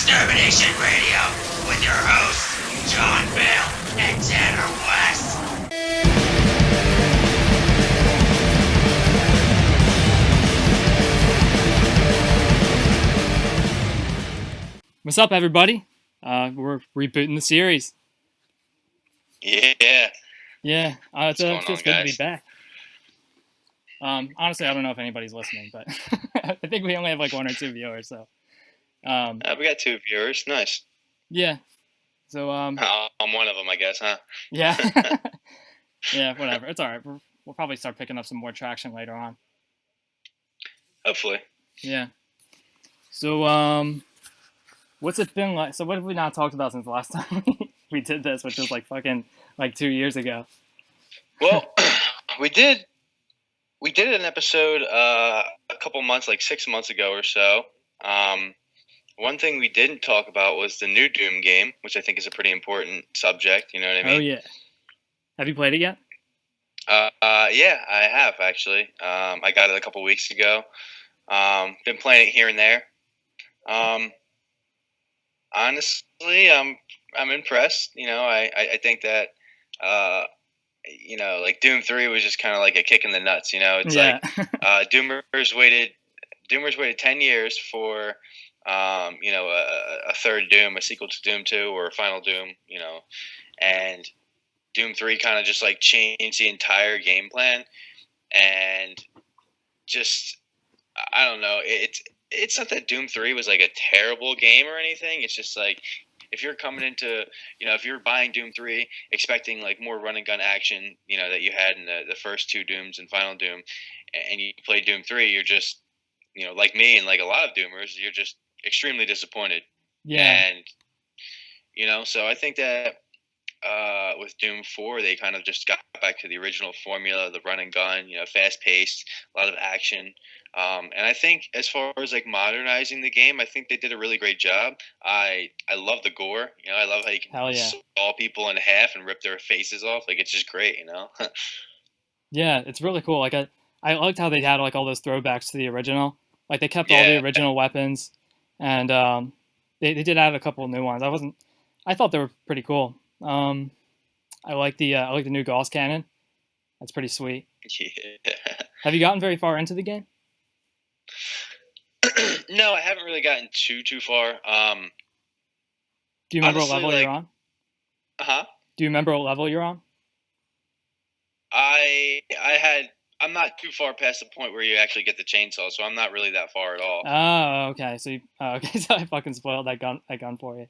Extermination Radio with your hosts, John Vail and Tanner West. What's up, everybody? We're rebooting the series. Yeah. Yeah, it feels good to be guys? back. Honestly, I don't know if anybody's listening, but I think we only have like 1 or 2 viewers. So, We got 2 viewers. Nice. yeah. So, I'm one of them, I guess, huh? yeah, yeah, whatever. It's all right. We'll probably start picking up some more traction later on. Hopefully. Yeah. So, what's it been like? So, what have we not talked about since the last time we did this, which was like fucking like 2 years ago? Well, we did an episode a couple months, like 6 months ago or so. One thing we didn't talk about was the new Doom game, which I think is a pretty important subject. You know what I mean? Oh yeah. Have you played it yet? Yeah, I have actually. I got it a couple weeks ago. Been playing it here and there. Honestly, I'm impressed. You know, I think that like Doom 3 was just kind of like a kick in the nuts. You know, it's Yeah. like Doomers waited 10 years for a third Doom, a sequel to Doom 2 or a final Doom. You know, and Doom 3 kind of just like changed the entire game plan, and just I don't know. It's not that Doom 3 was like a terrible game or anything. It's just like if you're coming into, if you're buying Doom 3 expecting like more run and gun action, that you had in the first 2 Dooms and Final Doom, and you play Doom 3, you're just, like me and like a lot of Doomers, you're just extremely disappointed. Yeah. And, so I think that with Doom 4, they kind of just got back to the original formula, the run and gun, fast paced, a lot of action. And I think as far as like modernizing the game, I think they did a really great job. I love the gore. I love how you can saw people in half and rip their faces off. Like, it's just great, Yeah, it's really cool. Like I liked how they had like all those throwbacks to the original. Like they kept all the original weapons, and they did add a couple of new ones. I thought they were pretty cool. I like the new Gauss cannon. That's pretty sweet. Yeah. Have you gotten very far into the game? No, I haven't really gotten too far. Do you remember what level you're on? Huh? Do you remember what level you're on? I'm not too far past the point where you actually get the chainsaw, so I'm not really that far at all. Oh, okay. So so I fucking spoiled that gun for you.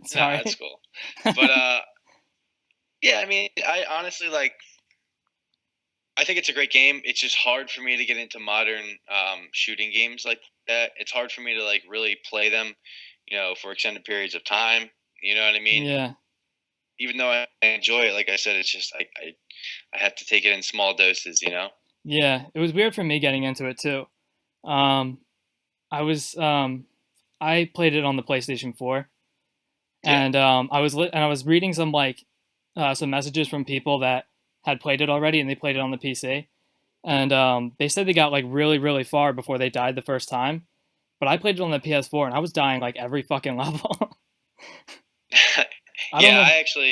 Sorry. No, that's cool. But yeah, I mean, I honestly I think it's a great game. It's just hard for me to get into modern shooting games like that. It's hard for me to like really play them, for extended periods of time. You know what I mean? Yeah. Even though I enjoy it, like I said, it's just I have to take it in small doses. Yeah, it was weird for me getting into it too. I played it on the PlayStation 4, and I was reading some some messages from people that had played it already, and they played it on the PC, and they said they got like really, really far before they died the first time. But I played it on the PS4, and I was dying like every fucking level. I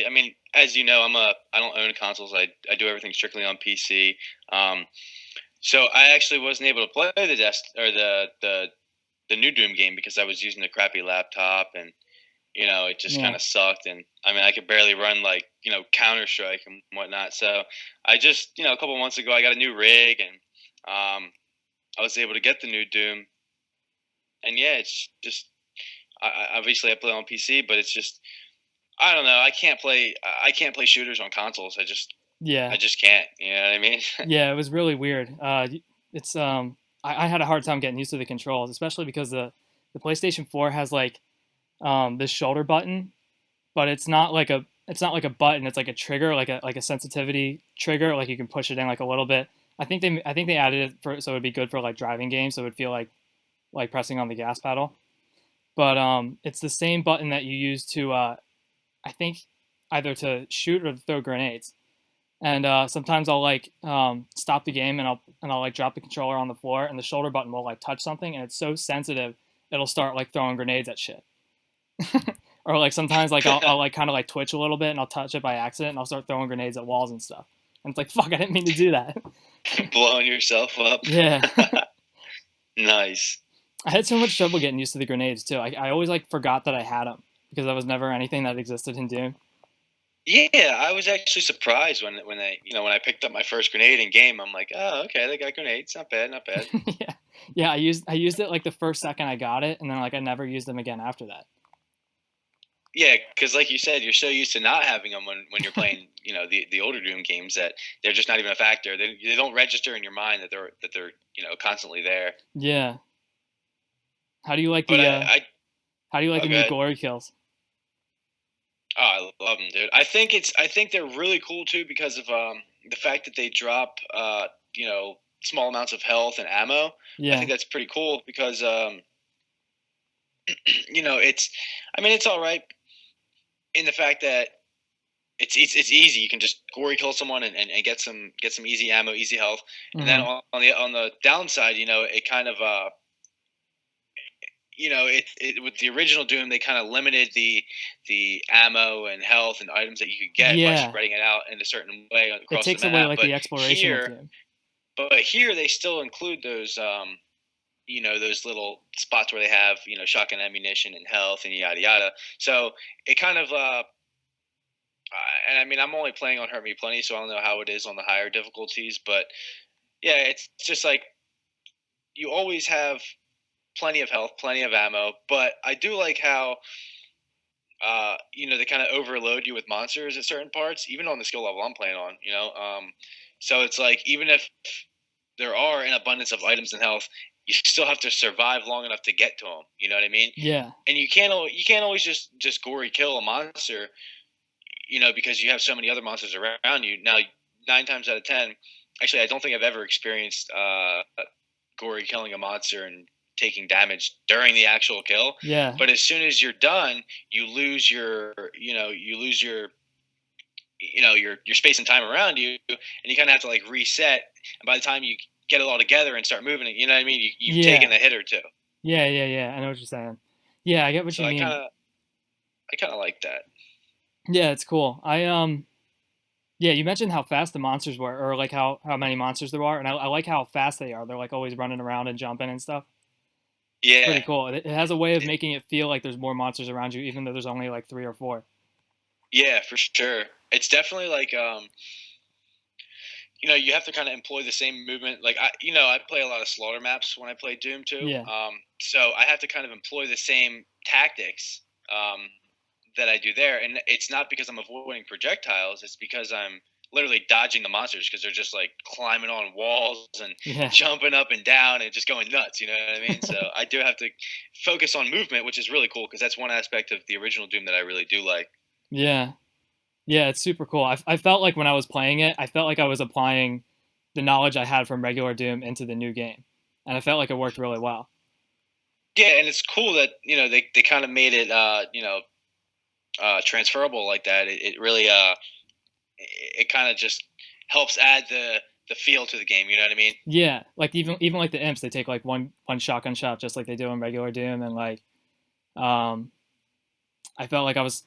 mean, as you know, I don't own consoles. I do everything strictly on PC. So I actually wasn't able to play the new Doom game because I was using a crappy laptop, and it just kind of sucked. And I mean, I could barely run like Counter-Strike and whatnot. So I just a couple months ago I got a new rig, and I was able to get the new Doom. And yeah, it's just obviously I play on PC, but it's just I don't know. I can't play shooters on consoles. I just can't. You know what I mean? Yeah, it was really weird. It's I had a hard time getting used to the controls, especially because the PlayStation 4 has like this shoulder button, but it's not like a button. It's like a trigger, like a sensitivity trigger. Like you can push it in like a little bit. I think they added it so it'd be good for like driving games, so it would feel like pressing on the gas pedal. But it's the same button that you use to I think either to shoot or to throw grenades. And sometimes I'll like stop the game and I'll like drop the controller on the floor, and the shoulder button will like touch something, and it's so sensitive it'll start like throwing grenades at shit. Or like sometimes like I'll like kind of like twitch a little bit and I'll touch it by accident and I'll start throwing grenades at walls and stuff. And it's like, fuck, I didn't mean to do that. Blowing yourself up. Yeah. Nice. I had so much trouble getting used to the grenades too. I always like forgot that I had them because that was never anything that existed in Doom. Yeah, I was actually surprised when I picked up my first grenade in game. I'm like, oh, okay, they got grenades. Not bad, not bad. Yeah. I used it like the first second I got it, and then like I never used them again after that. Yeah, because like you said, you're so used to not having them when you're playing, the older Doom games that they're just not even a factor. They don't register in your mind that they're constantly there. Yeah. How do you like But the the new glory kills? Oh, I love them, dude. I think they're really cool too because of the fact that they drop small amounts of health and ammo. Yeah. I think that's pretty cool because it's all right in the fact that it's easy. You can just gory kill someone and get some easy ammo, easy health. And then on the downside, it kind of with the original Doom, they kind of limited the ammo and health and items that you could get by spreading it out in a certain way across the map. It takes away like the exploration of Doom. But here they still include those those little spots where they have shotgun ammunition and health and yada yada. So it kind of and I mean I'm only playing on Hurt Me Plenty, so I don't know how it is on the higher difficulties, but yeah, it's just like you always have plenty of health, plenty of ammo, but I do like how they kind of overload you with monsters at certain parts, even on the skill level I'm playing on, so it's like even if there are an abundance of items and health, you still have to survive long enough to get to them. You know what I mean? Yeah. And you can't always just gory kill a monster, because you have so many other monsters around you. Now, 9 times out of 10, actually, I don't think I've ever experienced gory killing a monster and taking damage during the actual kill. Yeah. But as soon as you're done, you lose your space and time around you, and you kind of have to like reset. And by the time you get it all together and start moving it, you know what I mean? You've taken a hit or two. Yeah. I know what you're saying. Yeah, I get what you mean. I kind of like that. Yeah, it's cool. Yeah, you mentioned how fast the monsters were, or like how many monsters there are, and I like how fast they are. They're like always running around and jumping and stuff. Yeah. It's pretty cool. It has a way of making it feel like there's more monsters around you, even though there's only like 3 or 4. Yeah, for sure. It's definitely like you have to kind of employ the same movement. Like I play a lot of slaughter maps when I play Doom too. Yeah. So I have to kind of employ the same tactics that I do there, and it's not because I'm avoiding projectiles. It's because I'm literally dodging the monsters because they're just like climbing on walls and jumping up and down and just going nuts. You know what I mean? So I do have to focus on movement, which is really cool because that's one aspect of the original Doom that I really do like. Yeah. Yeah, it's super cool. I felt like when I was playing it, I felt like I was applying the knowledge I had from regular Doom into the new game. And I felt like it worked really well. Yeah, and it's cool that, they kind of made it, transferable like that. It really, it kind of just helps add the feel to the game. You know what I mean? Yeah, like even like the imps, they take like one shotgun shot just like they do in regular Doom, and like, I felt like I was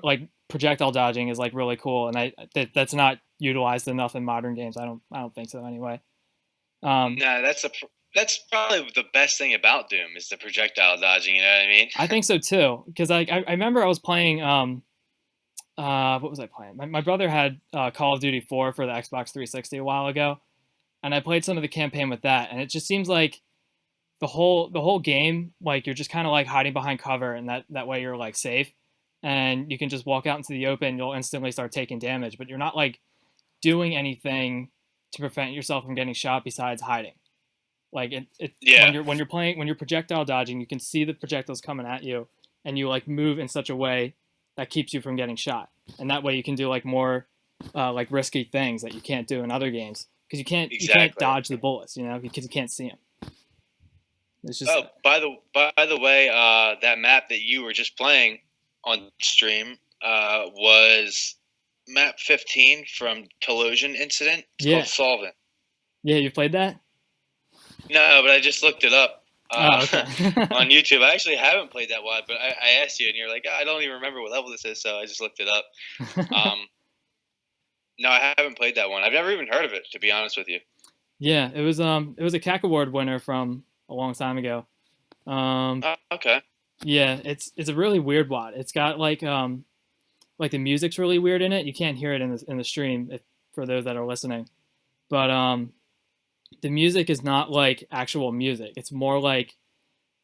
like projectile dodging is like really cool, and that's not utilized enough in modern games. I don't think so anyway. No, that's probably the best thing about Doom is the projectile dodging. You know what I mean? I think so too, because I remember I was playing what was I playing? My brother had Call of Duty 4 for the Xbox 360 a while ago, and I played some of the campaign with that, and it just seems like the whole game, like you're just kind of like hiding behind cover, and that way you're like safe, and you can just walk out into the open. You'll instantly start taking damage, but you're not like doing anything to prevent yourself from getting shot besides hiding. Like when you're projectile dodging, you can see the projectiles coming at you, and you like move in such a way that keeps you from getting shot, and that way you can do like more like risky things that you can't do in other games because you can't dodge the bullets, because you can't see them. It's just by the way, that map that you were just playing on stream was map 15 from Telosion Incident. It's called Solvent. Yeah, you played that? No, but I just looked it up. Oh, okay. on YouTube. I actually haven't played that WAD, but I asked you, and you're like, I don't even remember what level this is, so I just looked it up. No, I haven't played that one. I've never even heard of it, to be honest with you. Yeah, it was a CAC award winner from a long time ago. Okay. Yeah, it's a really weird WAD. It's got like the music's really weird in it. You can't hear it in the stream for those that are listening. But the music is not like actual music. It's more like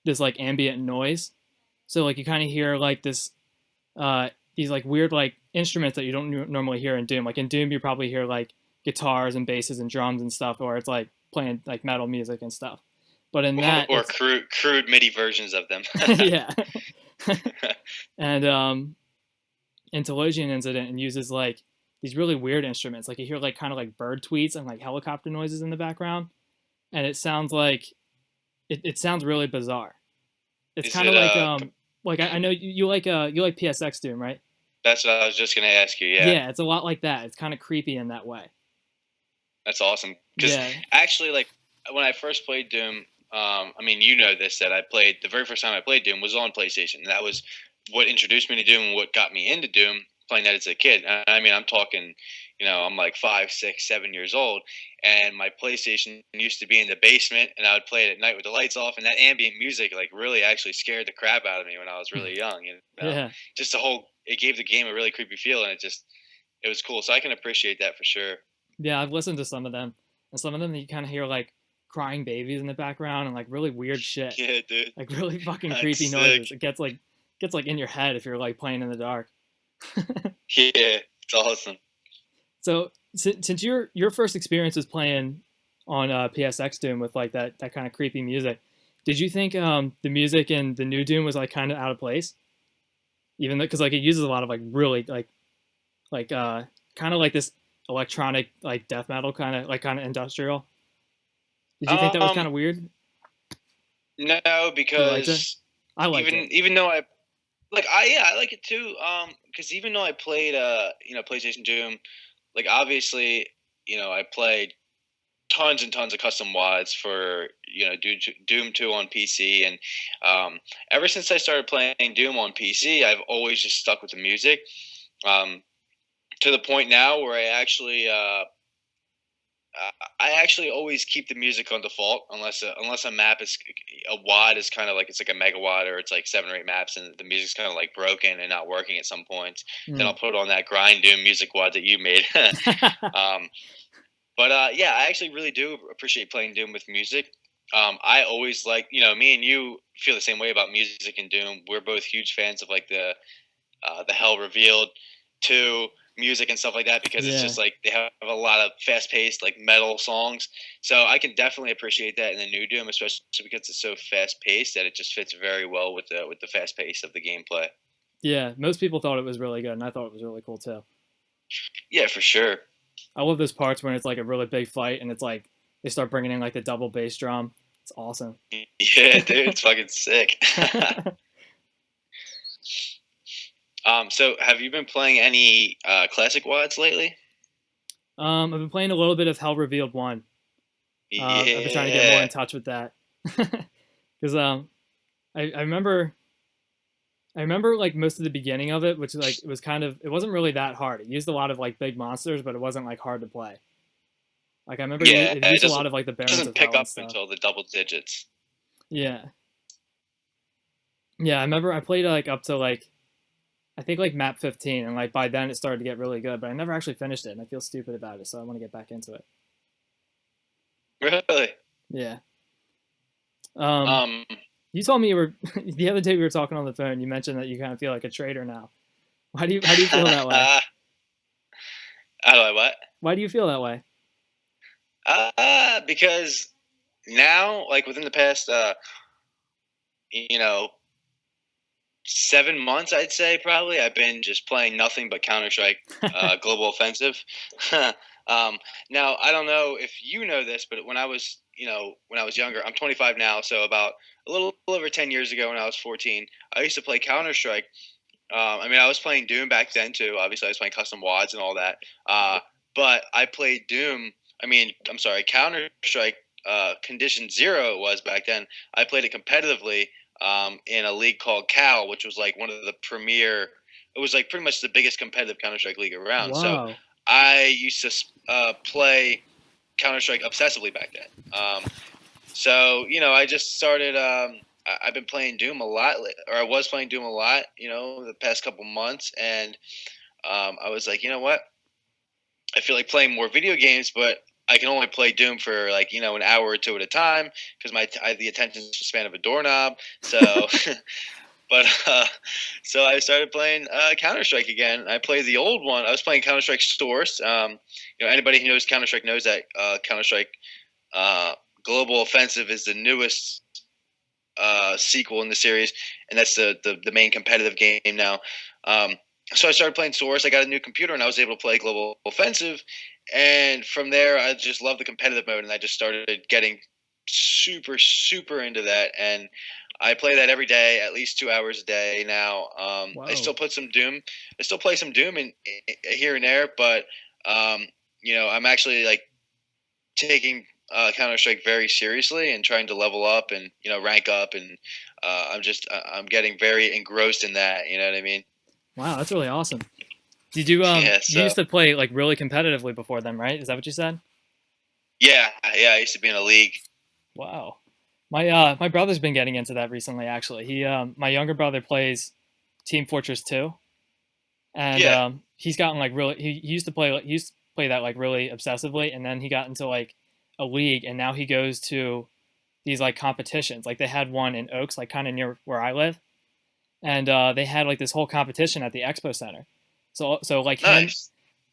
this like ambient noise. So like you kind of hear like these like weird like instruments that you don't normally hear in Doom. Like in Doom, you probably hear like guitars and basses and drums and stuff, or it's like playing like metal music and stuff. But in that, or crude MIDI versions of them. Yeah. And in Telosian Incident, and uses like these really weird instruments. Like you hear like kind of like bird tweets and like helicopter noises in the background, and it sounds like it sounds really bizarre. It's kind of like I know you like PSX Doom, right? That's what I was just gonna ask you. Yeah. Yeah, it's a lot like that. It's kind of creepy in that way. That's awesome. Because actually, like when I first played Doom, I mean, you know this, that the very first time I played Doom was on PlayStation. And that was what introduced me to Doom and what got me into Doom, playing that as a kid. I mean, I'm talking, I'm like 5, 6, 7 years old, and my PlayStation used to be in the basement, and I would play it at night with the lights off, and that ambient music like really actually scared the crap out of me when I was really young. Yeah. Just it gave the game a really creepy feel, and it was cool. So I can appreciate that for sure. Yeah, I've listened to some of them, and some of them you kind of hear like crying babies in the background and like really weird shit. Yeah, dude. Like really fucking creepy noises. It gets like in your head if you're like playing in the dark. Yeah, it's awesome. So since your first experience was playing on PSX Doom with like that kind of creepy music, did you think the music in the new Doom was like kind of out of place? Even though, because like it uses a lot of like really like kind of like this electronic like death metal kind of industrial. Did you think that was kind of weird? No, because I liked it. Even though I like it too. Because even though I played PlayStation Doom, like obviously I played tons and tons of custom WADs for Doom 2 on PC, and ever since I started playing Doom on PC, I've always just stuck with the music. To the point now where I actually always keep the music on default unless a WAD is kind of like it's like a mega WAD or it's like 7 or 8 maps and the music's kind of like broken and not working at some points. Then I'll put on that grind Doom music WAD that you made. But yeah, I actually really do appreciate playing Doom with music. I always like me and you feel the same way about music in Doom. We're both huge fans of like the Hell Revealed 2 music and stuff like that because it's just like they have a lot of fast-paced like metal songs, so I can definitely appreciate that in the new Doom, especially because it's so fast-paced that it just fits very well with the fast pace of the gameplay. Yeah, most people thought it was really good, and I thought it was really cool too. Yeah, for sure. I love those parts when it's like a really big fight and it's like they start bringing in like the double bass drum. It's awesome. Yeah, dude, it's fucking sick. So have you been playing any classic WADs lately? I've been playing a little bit of Hell Revealed 1. I've been trying to get more in touch with that. Because I remember like most of the beginning of it, which like it wasn't really that hard. It used a lot of like big monsters, but it wasn't like hard to play. Like I remember it used a lot of like the Barons of Hell and stuff. It doesn't pick up until the double digits. Yeah. Yeah, I remember I played like up to like I think like map 15, and like by then it started to get really good, but I never actually finished it, and I feel stupid about it, so I want to get back into it. Really? Yeah. You told me you were the other day we were talking on the phone. You mentioned that you kind of feel like a traitor now. How do you feel that way? How do I what? Why do you feel that way? Because now, like within the past, 7 months, I'd say probably I've been just playing nothing but Counter-Strike Global Offensive. Now I don't know if you know this, but when I was younger, I'm 25 now, so about a little over 10 years ago when I was 14, I used to play Counter-Strike. I was playing Doom back then too. Obviously, I was playing custom WADs and all that. But I played Counter-Strike Condition Zero it was back then. I played it competitively in a league called Cal, which was like one of the premier. It was like pretty much the biggest competitive Counter Strike league around. So Wow. I used to play Counter Strike obsessively back then. So I just started. I've been playing Doom a lot, or I was playing Doom a lot. The past couple months, and I was like, you know what? I feel like playing more video games, but I can only play Doom for like an hour or two at a time because I have the attention span of a doorknob. So, but so I started playing Counter Strike again. I played the old one. I was playing Counter Strike Source. Anybody who knows Counter Strike knows that Counter Strike Global Offensive is the newest sequel in the series, and that's the main competitive game now. So I started playing Source. I got a new computer, and I was able to play Global Offensive. And from there, I just loved the competitive mode, and I just started getting super, super into that. And I play that every day, at least 2 hours a day now. I still put some Doom. I still play some Doom here and there, but I'm actually like taking Counter Strike very seriously and trying to level up and rank up, and I'm getting very engrossed in that. You know what I mean? Wow, that's really awesome. Did you Yeah, you used to play like really competitively before then, right? Is that what you said? Yeah. I used to be in a league. Wow. My brother's been getting into that recently actually. My younger brother plays Team Fortress 2, and Yeah. he's gotten like really he used to play that like really obsessively, and then he got into like a league, and now he goes to these like competitions. Like they had one in Oaks, like kind of near where I live, and they had like this whole competition at the Expo Center. So like him, Nice.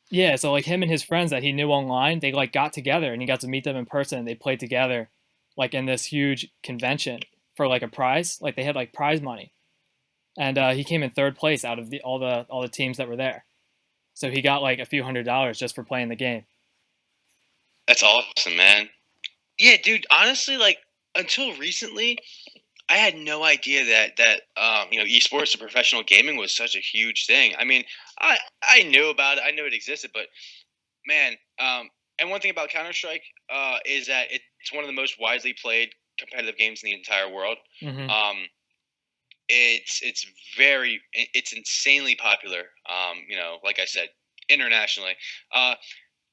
yeah. So like him and his friends that he knew online, they like got together and he got to meet them in person. And they played together, like in this huge convention for like a prize. Like they had like prize money, and he came in third place out of all the teams that were there. So he got like a few $100s just for playing the game. That's awesome, man. Yeah, dude. Honestly, like until recently, I had no idea that esports or professional gaming was such a huge thing. I mean, I knew about it. I knew it existed, but man, and one thing about Counter Strike is that it's one of the most widely played competitive games in the entire world. Hmm. It's insanely popular. Like I said, internationally.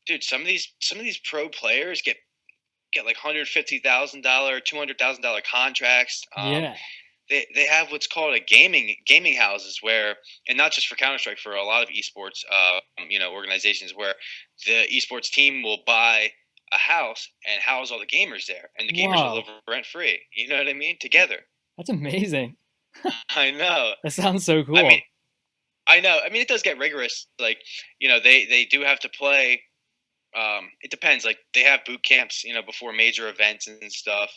Dude, some of these pro players get like $150,000, $200,000 contracts. Yeah, They have what's called a gaming houses where, and not just for Counter Strike, for a lot of esports, organizations where the esports team will buy a house and house all the gamers there, and the gamers will wow, live rent free. You know what I mean? Together. that's amazing. I know. That sounds so I mean, cool. I know. I mean, it does get rigorous. Like, they do have to play. It depends. Like they have boot camps, before major events and stuff.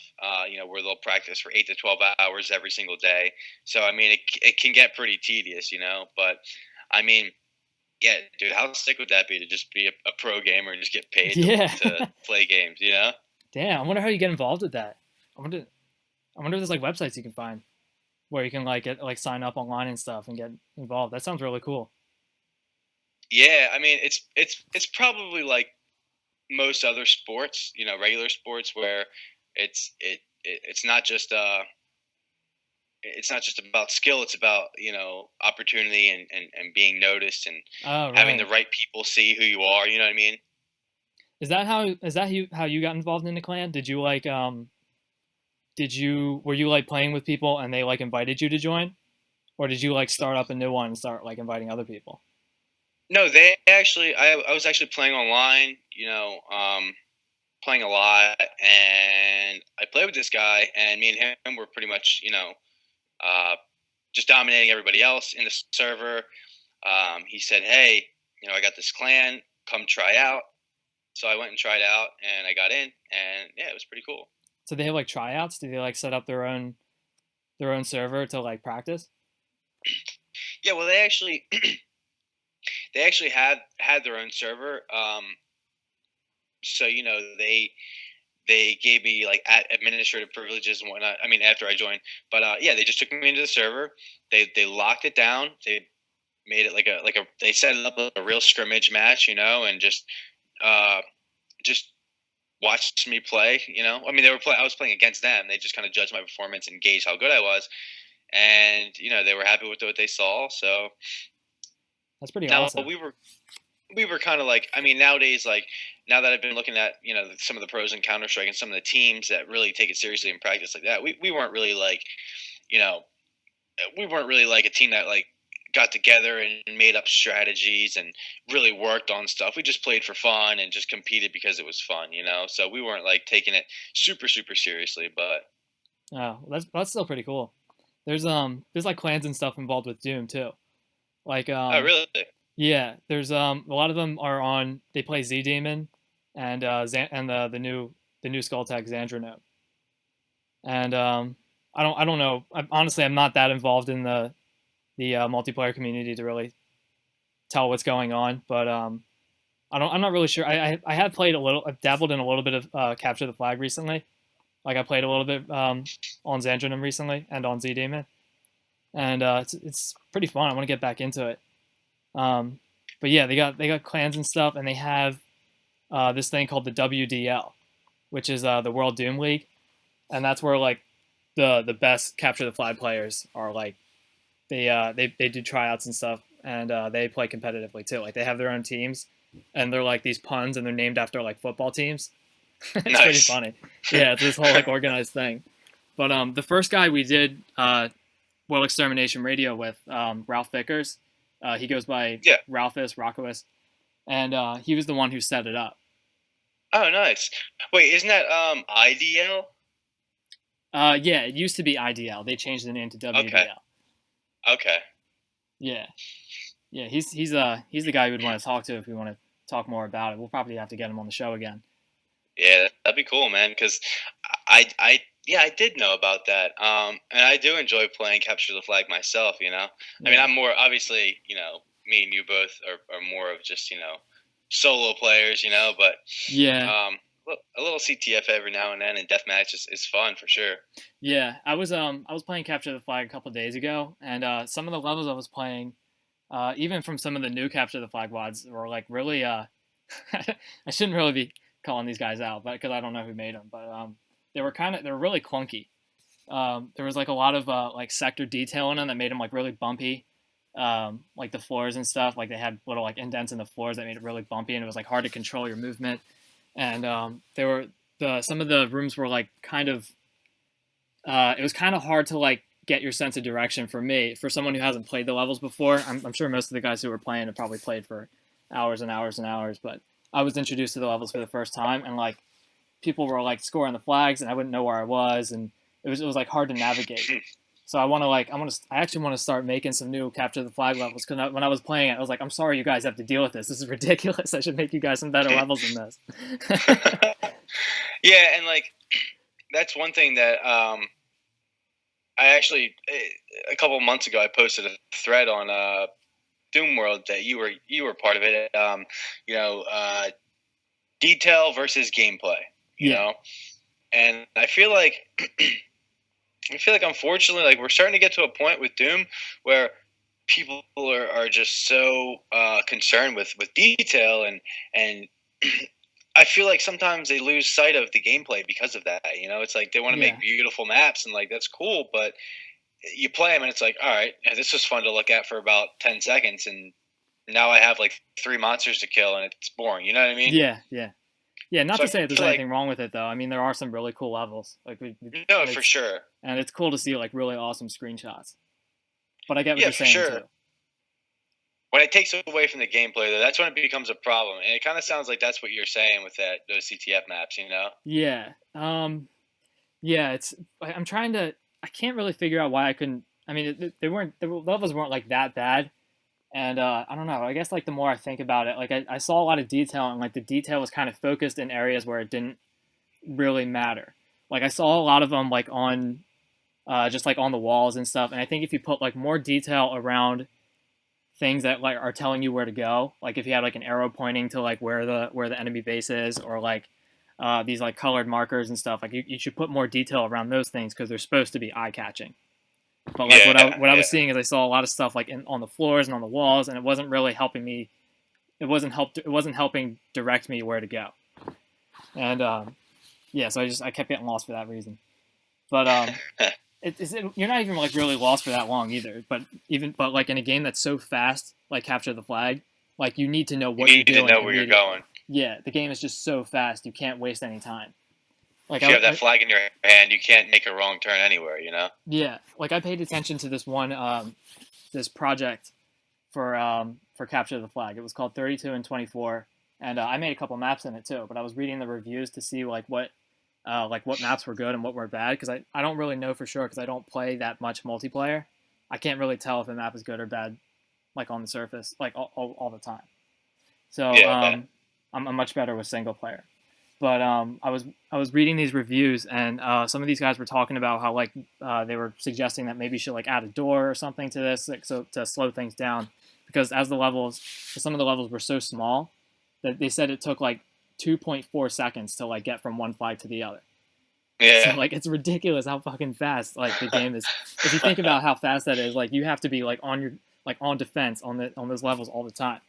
Where they'll practice for 8 to 12 hours every single day. So I mean, it can get pretty tedious. But I mean, yeah, dude, how sick would that be to just be a pro gamer and just get paid Yeah. to play games? Damn, I wonder how you get involved with that. I wonder if there's like websites you can find where you can like get like sign up online and stuff and get involved. That sounds really cool. Yeah, I mean, it's probably like most other sports, regular sports where it's not just it's not just about skill. It's about opportunity and being noticed and Oh, having the right. right people see who you are. You know what I mean? Is that how you got involved in the clan? Were you like playing with people and they like invited you to join? Or did you like start up a new one and start like inviting other people? No, they actually. I was actually playing online. Playing a lot, and I played with this guy, and me and him were pretty much uh, just dominating everybody else in the server. He said, "Hey, I got this clan. Come try out." So I went and tried out, and I got in, and yeah, it was pretty cool. So they have like tryouts? Do they like set up their own server to like practice? Yeah, well, they actually had their own server. So they gave me like administrative privileges and whatnot. I mean, after I joined, but yeah, they just took me into the server. They locked it down. They made it they set it up like a real scrimmage match, and just watched me play. I mean, I was playing against them. They just kind of judged my performance and gauged how good I was, and they were happy with what they saw. So That's pretty now awesome. we were kind of like, I mean, nowadays, like, now that I've been looking at, some of the pros in Counter-Strike and some of the teams that really take it seriously in practice like that, we weren't really like, you know, we weren't really like a team that like got together and made up strategies and really worked on stuff. We just played for fun and just competed because it was fun, So we weren't like taking it super, super seriously, but Oh, that's still pretty cool. There's like clans and stuff involved with Doom too. Like oh, really? yeah, there's a lot of them are on. They play Z Demon, and the new Skull Tag Xandronome. And I don't know. Honestly, I'm not that involved in the multiplayer community to really tell what's going on. But I'm not really sure. I have played a little. I've dabbled in a little bit of Capture the Flag recently. Like I played a little bit on Xandronome recently and on Z Demon, and it's pretty fun. I want to get back into it. But yeah, they got clans and stuff, and they have this thing called the WDL, which is the World Doom League, and that's where like the best Capture the Flag players are. Like they do tryouts and stuff, and they play competitively too. Like they have their own teams, and they're like these puns, and they're named after like football teams. It's Nice. pretty funny. Yeah, it's this whole like organized thing. But the first guy we did World Extermination Radio with, Ralph Vickers, he goes by Ralphus, and he was the one who set it up. Oh, nice. Wait, isn't that IDL? Yeah, it used to be IDL. They changed the name to WDL. Okay. Yeah, he's the guy we'd want to talk to if we want to talk more about it. We'll probably have to get him on the show again. Yeah, that'd be cool, man. Because I did know about that. And I do enjoy playing Capture the Flag myself. I mean, I'm more obviously, me and you both are more of just solo players, but yeah, a little CTF every now and then and deathmatch is fun for sure. Yeah, I was playing Capture the Flag a couple of days ago, and some of the levels I was playing, even from some of the new Capture the Flag WODs, were like really I shouldn't really be calling these guys out, but because I don't know who made them, but they were really clunky. There was like a lot of like sector detail in them that made them like really bumpy, like the floors and stuff. Like they had little like indents in the floors that made it really bumpy, and it was like hard to control your movement. And some of the rooms were like kind of it was kind of hard to like get your sense of direction for me, for someone who hasn't played the levels before. I'm sure most of the guys who were playing have probably played for hours and hours and hours, but I was introduced to the levels for the first time, and like people were like scoring the flags, and I wouldn't know where I was, and it was like hard to navigate. So I actually want to start making some new Capture the Flag levels, because when I was playing it, I was like, I'm sorry you guys have to deal with this. This is ridiculous. I should make you guys some better levels than this. Yeah, and like that's one thing that I actually a couple of months ago I posted a thread on Doom World that you were part of it. Detail versus gameplay. You know, and I feel like unfortunately, like we're starting to get to a point with Doom where people are just so concerned with detail and I feel like sometimes they lose sight of the gameplay because of that. It's like they want to make beautiful maps and like that's cool, but you play them and it's like, all right, this was fun to look at for about 10 seconds, and now I have like 3 monsters to kill and it's boring. You know what I mean? Yeah, not to say that there's anything wrong with it, though. I mean, there are some really cool levels. Like no, for sure. And it's cool to see like really awesome screenshots. But I get what you're saying too. When it takes away from the gameplay, though, that's when it becomes a problem. And it kind of sounds like that's what you're saying with those CTF maps, Yeah. I'm trying to. I can't really figure out why I couldn't. I mean, the levels weren't like that bad. And I don't know. I guess like the more I think about it, like I saw a lot of detail, and like the detail was kind of focused in areas where it didn't really matter. Like I saw a lot of them like on, just like on the walls and stuff. And I think if you put like more detail around things that like are telling you where to go, like if you had like an arrow pointing to like where the enemy base is, or like these like colored markers and stuff, like you should put more detail around those things because they're supposed to be eye catching. But like what I was seeing is I saw a lot of stuff like on the floors and on the walls, and it wasn't really helping me. It wasn't helping direct me where to go. And yeah, so I kept getting lost for that reason. But you're not even like really lost for that long either. But like in a game that's so fast, like Capture the Flag, like you need to know what you're doing. You need to know where you're going. Yeah, the game is just so fast, you can't waste any time. Like if you have that flag in your hand, you can't make a wrong turn anywhere, you know? Yeah, like I paid attention to this one, this project for Capture the Flag. It was called 32 and 24, and I made a couple maps in it too. But I was reading the reviews to see like what maps were good and what were bad, because I don't really know for sure because I don't play that much multiplayer. I can't really tell if a map is good or bad, like on the surface, like all the time. So I'm much better with single player. But I was reading these reviews, and some of these guys were talking about how like they were suggesting that maybe you should like add a door or something to this, like, so to slow things down, because some of the levels were so small that they said it took like 2.4 seconds to like get from one flag to the other. Yeah. So like it's ridiculous how fucking fast like the game is. If you think about how fast that is, like you have to be like on defense on those levels all the time.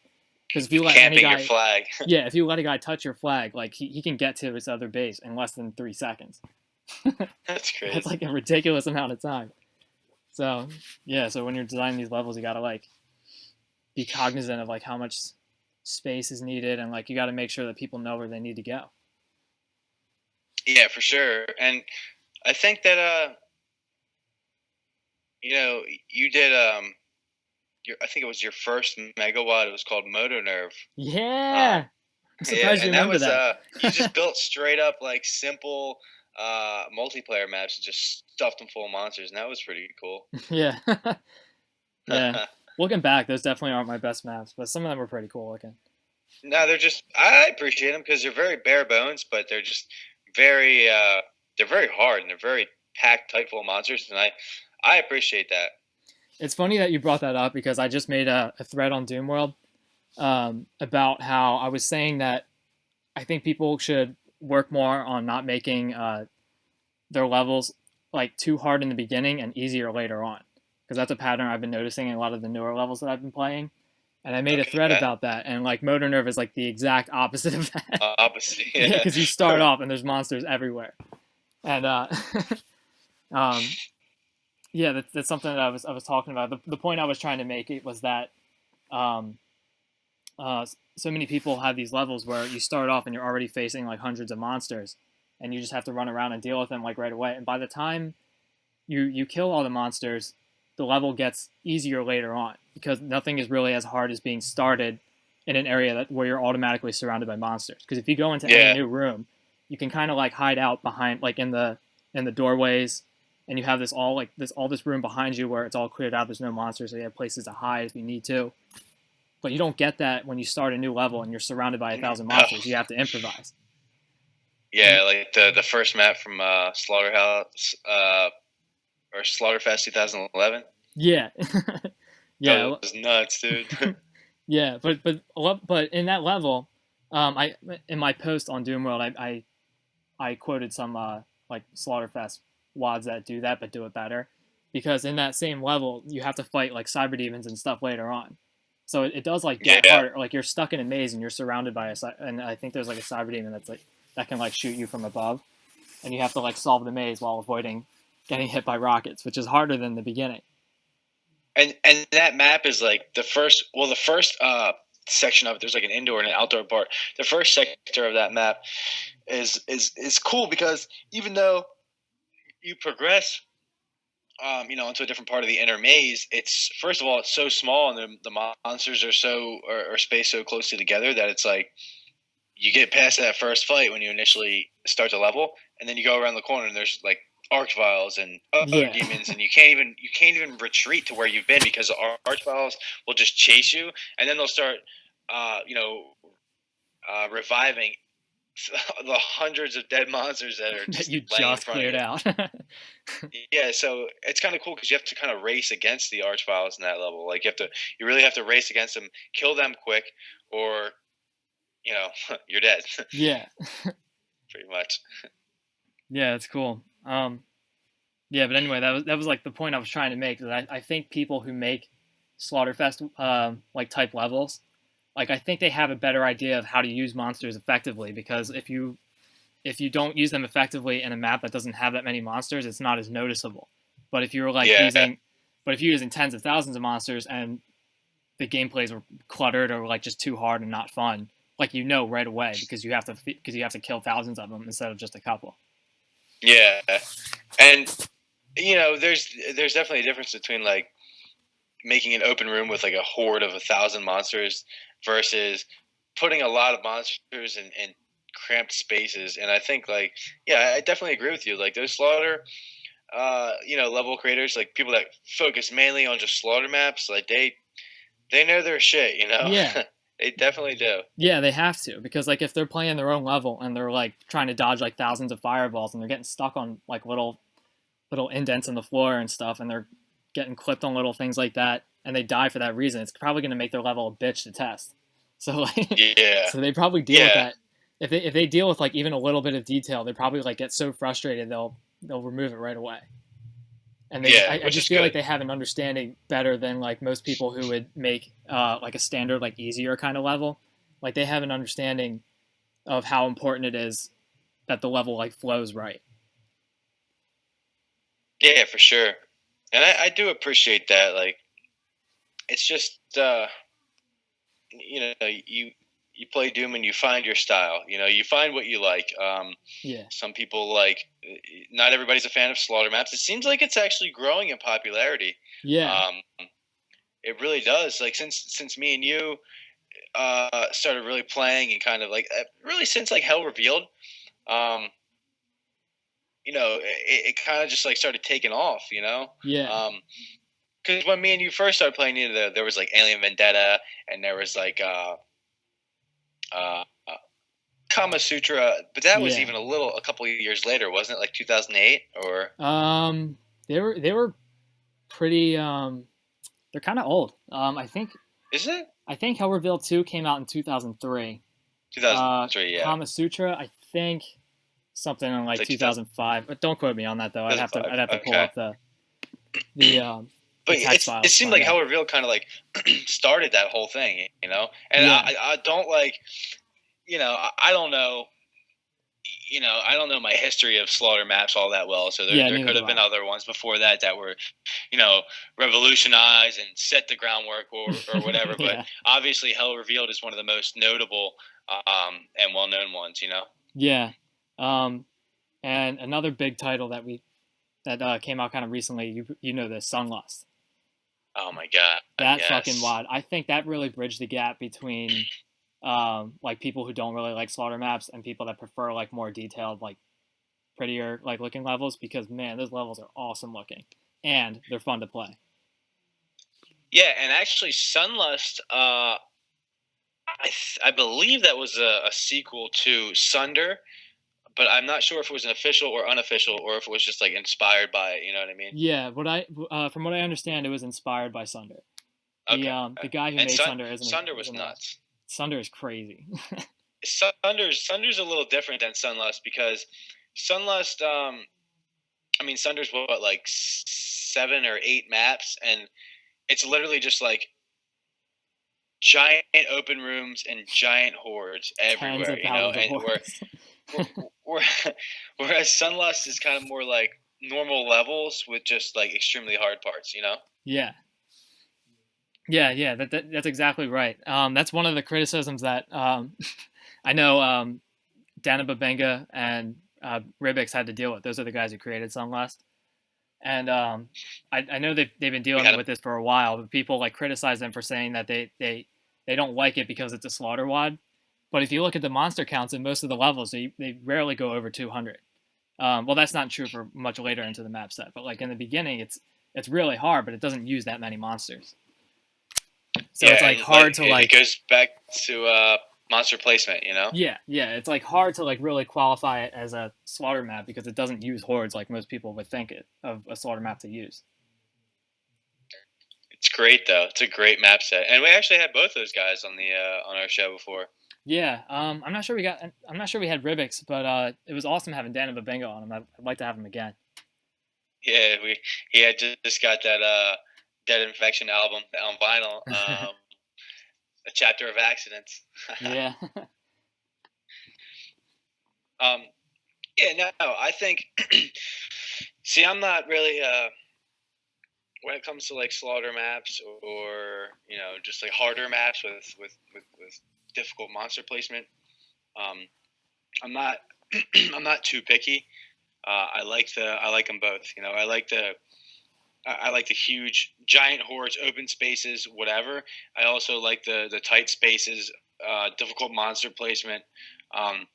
Because if you let any guy, your flag. Yeah, if you let a guy touch your flag, like he can get to his other base in less than 3 seconds. That's crazy. That's like a ridiculous amount of time. So yeah, so when you're designing these levels, you gotta like be cognizant of like how much space is needed, and like you got to make sure that people know where they need to go. Yeah, for sure. And I think that you did I think it was your first megawatt. It was called Moto Nerve. Yeah. I'm surprised you remember that. You just built straight up like simple multiplayer maps and just stuffed them full of monsters, and that was pretty cool. Yeah. Yeah. Looking back, those definitely aren't my best maps, but some of them were pretty cool looking. No, I appreciate them because they're very bare bones, but they're just very they're very hard, and they're very packed tight full of monsters, and I appreciate that. It's funny that you brought that up, because I just made a thread on Doomworld about how I was saying that I think people should work more on not making their levels like too hard in the beginning and easier later on, because that's a pattern I've been noticing in a lot of the newer levels that I've been playing. And I made a thread about that, and like Motor Nerve is like the exact opposite of that. Opposite, yeah. Because you start off and there's monsters everywhere, and yeah, that's something that I was talking about. The point I was trying to make it was that so many people have these levels where you start off and you're already facing like hundreds of monsters, and you just have to run around and deal with them like right away. And by the time you kill all the monsters, the level gets easier later on, because nothing is really as hard as being started in an area where you're automatically surrounded by monsters. Because if you go into any new room, you can kind of like hide out behind like in the doorways, and you have this room behind you where it's all cleared out. There's no monsters, so you have places to hide if you need to. But you don't get that when you start a new level and you're surrounded by 1,000 monsters. You have to improvise. Yeah, like the first map from Slaughterhouse or Slaughterfest 2011. Yeah. Yeah, that was nuts, dude. Yeah, but in that level, in my post on Doomworld, I quoted some like Slaughterfest WODs that do that but do it better, because in that same level you have to fight like cyber demons and stuff later on, so it does like get harder. Like you're stuck in a maze and you're surrounded by and I think there's like a cyber demon that's like that can like shoot you from above, and you have to like solve the maze while avoiding getting hit by rockets, which is harder than the beginning. And that map is like the first section of it. There's like an indoor and an outdoor part. The first sector of that map is cool, because even though you progress into a different part of the inner maze, it's first of all it's so small, and the monsters are spaced so closely together that it's like you get past that first fight when you initially start the level, and then you go around the corner and there's like archviles and other demons, and you can't even retreat to where you've been, because the archviles will just chase you, and then they'll start reviving the hundreds of dead monsters that are just you just cleared out. Yeah, so it's kind of cool because you have to kind of race against the archviles in that level. Like you really have to race against them, kill them quick, or you're dead. Yeah. Pretty much. Yeah, it's cool. Yeah, but anyway, that was like the point I was trying to make. That I think people who make Slaughterfest like type levels, like I think they have a better idea of how to use monsters effectively, because if you if you don't use them effectively in a map that doesn't have that many monsters, it's not as noticeable. But if you're like if you're using tens of thousands of monsters and the gameplays were cluttered or like just too hard and not fun, like right away because you have to kill thousands of them instead of just a couple. Yeah, and there's definitely a difference between like making an open room with like a horde of 1,000 monsters versus putting a lot of monsters in cramped spaces. And I think like, yeah, I definitely agree with you. Like those slaughter, level creators, like people that focus mainly on just slaughter maps, like they know their shit, Yeah. They definitely do. Yeah, they have to, because like if they're playing their own level and they're like trying to dodge like thousands of fireballs and they're getting stuck on like little indents in the floor and stuff, and they're getting clipped on little things like that, and they die for that reason, it's probably going to make their level a bitch to test. So like, yeah, so they probably deal with that. If they deal with like even a little bit of detail, they probably like get so frustrated they'll remove it right away. And I just feel like they have an understanding better than like most people who would make like a standard like easier kind of level. Like they have an understanding of how important it is that the level like flows right. Yeah, for sure. And I do appreciate that. Like, it's just you play Doom and you find your style. You find what you like. Yeah. Some people like. Not everybody's a fan of slaughter maps. It seems like it's actually growing in popularity. Yeah. It really does. Like since me and you started really playing and kind of like really since like Hell Revealed, it kind of just like started taking off. Yeah. Because when me and you first started playing, there was like Alien Vendetta, and there was like Kama Sutra, but that was even a couple of years later, wasn't it? Like 2008 or? They were pretty. They're kind of old. I think. Is it? I think Hell Revealed 2 came out in 2003. 2003, yeah. Kama Sutra, I think something in like 2005. But don't quote me on that though. I'd have to pull up the But text files. It seemed like Hell Revealed kind of like started that whole thing, And I don't like, I don't know. I don't know my history of slaughter maps all that well, so there could have been other ones before that were, revolutionized and set the groundwork or whatever. Yeah. But obviously, Hell Revealed is one of the most notable and well-known ones. Yeah, and another big title that came out kind of recently. This Sunlust. Oh my god, that fucking wad. I think that really bridged the gap between. Like people who don't really like slaughter maps and people that prefer like more detailed, like prettier like looking levels, because man, those levels are awesome looking and they're fun to play. Yeah, and actually Sunlust, I believe that was a sequel to Sunder, but I'm not sure if it was an official or unofficial, or if it was just like inspired by it. You know what I mean? Yeah, from what I understand, it was inspired by Sunder. Okay. The guy who made Sunder isn't. Sunder was nuts. Sunder is crazy. Sunder's a little different than Sunlust, because Sunlust, Sunder's what, like 7 or 8 maps, and it's literally just like giant open rooms and giant hordes everywhere, and whereas Sunlust is kind of more like normal levels with just like extremely hard parts, Yeah. Yeah, that's exactly right. That's one of the criticisms that I know Dana Babenga and Ribix had to deal with. Those are the guys who created Sunlust. And I know they've been dealing with this for a while, but people like criticize them for saying that they don't like it because it's a slaughter wad. But if you look at the monster counts in most of the levels, they rarely go over 200. Well, that's not true for much later into the map set, but like in the beginning, it's really hard, but it doesn't use that many monsters. So it's like hard to like. It goes back to monster placement, Yeah, it's like hard to like really qualify it as a slaughter map because it doesn't use hordes like most people would think it of a slaughter map to use. It's great though. It's a great map set, and we actually had both those guys on the on our show before. Yeah, I'm not sure we had Ribix, but it was awesome having Dan and Babenga on him. I'd like to have him again. Yeah, he had just got that Dead Infection album on vinyl. A Chapter of Accidents. Yeah. Yeah, no, I think. See, I'm not really when it comes to like slaughter maps or just like harder maps with difficult monster placement. Um, I'm not I'm not too picky. I like them both. I like the huge giant hordes, open spaces, whatever. I also like the tight spaces, difficult monster placement. Um,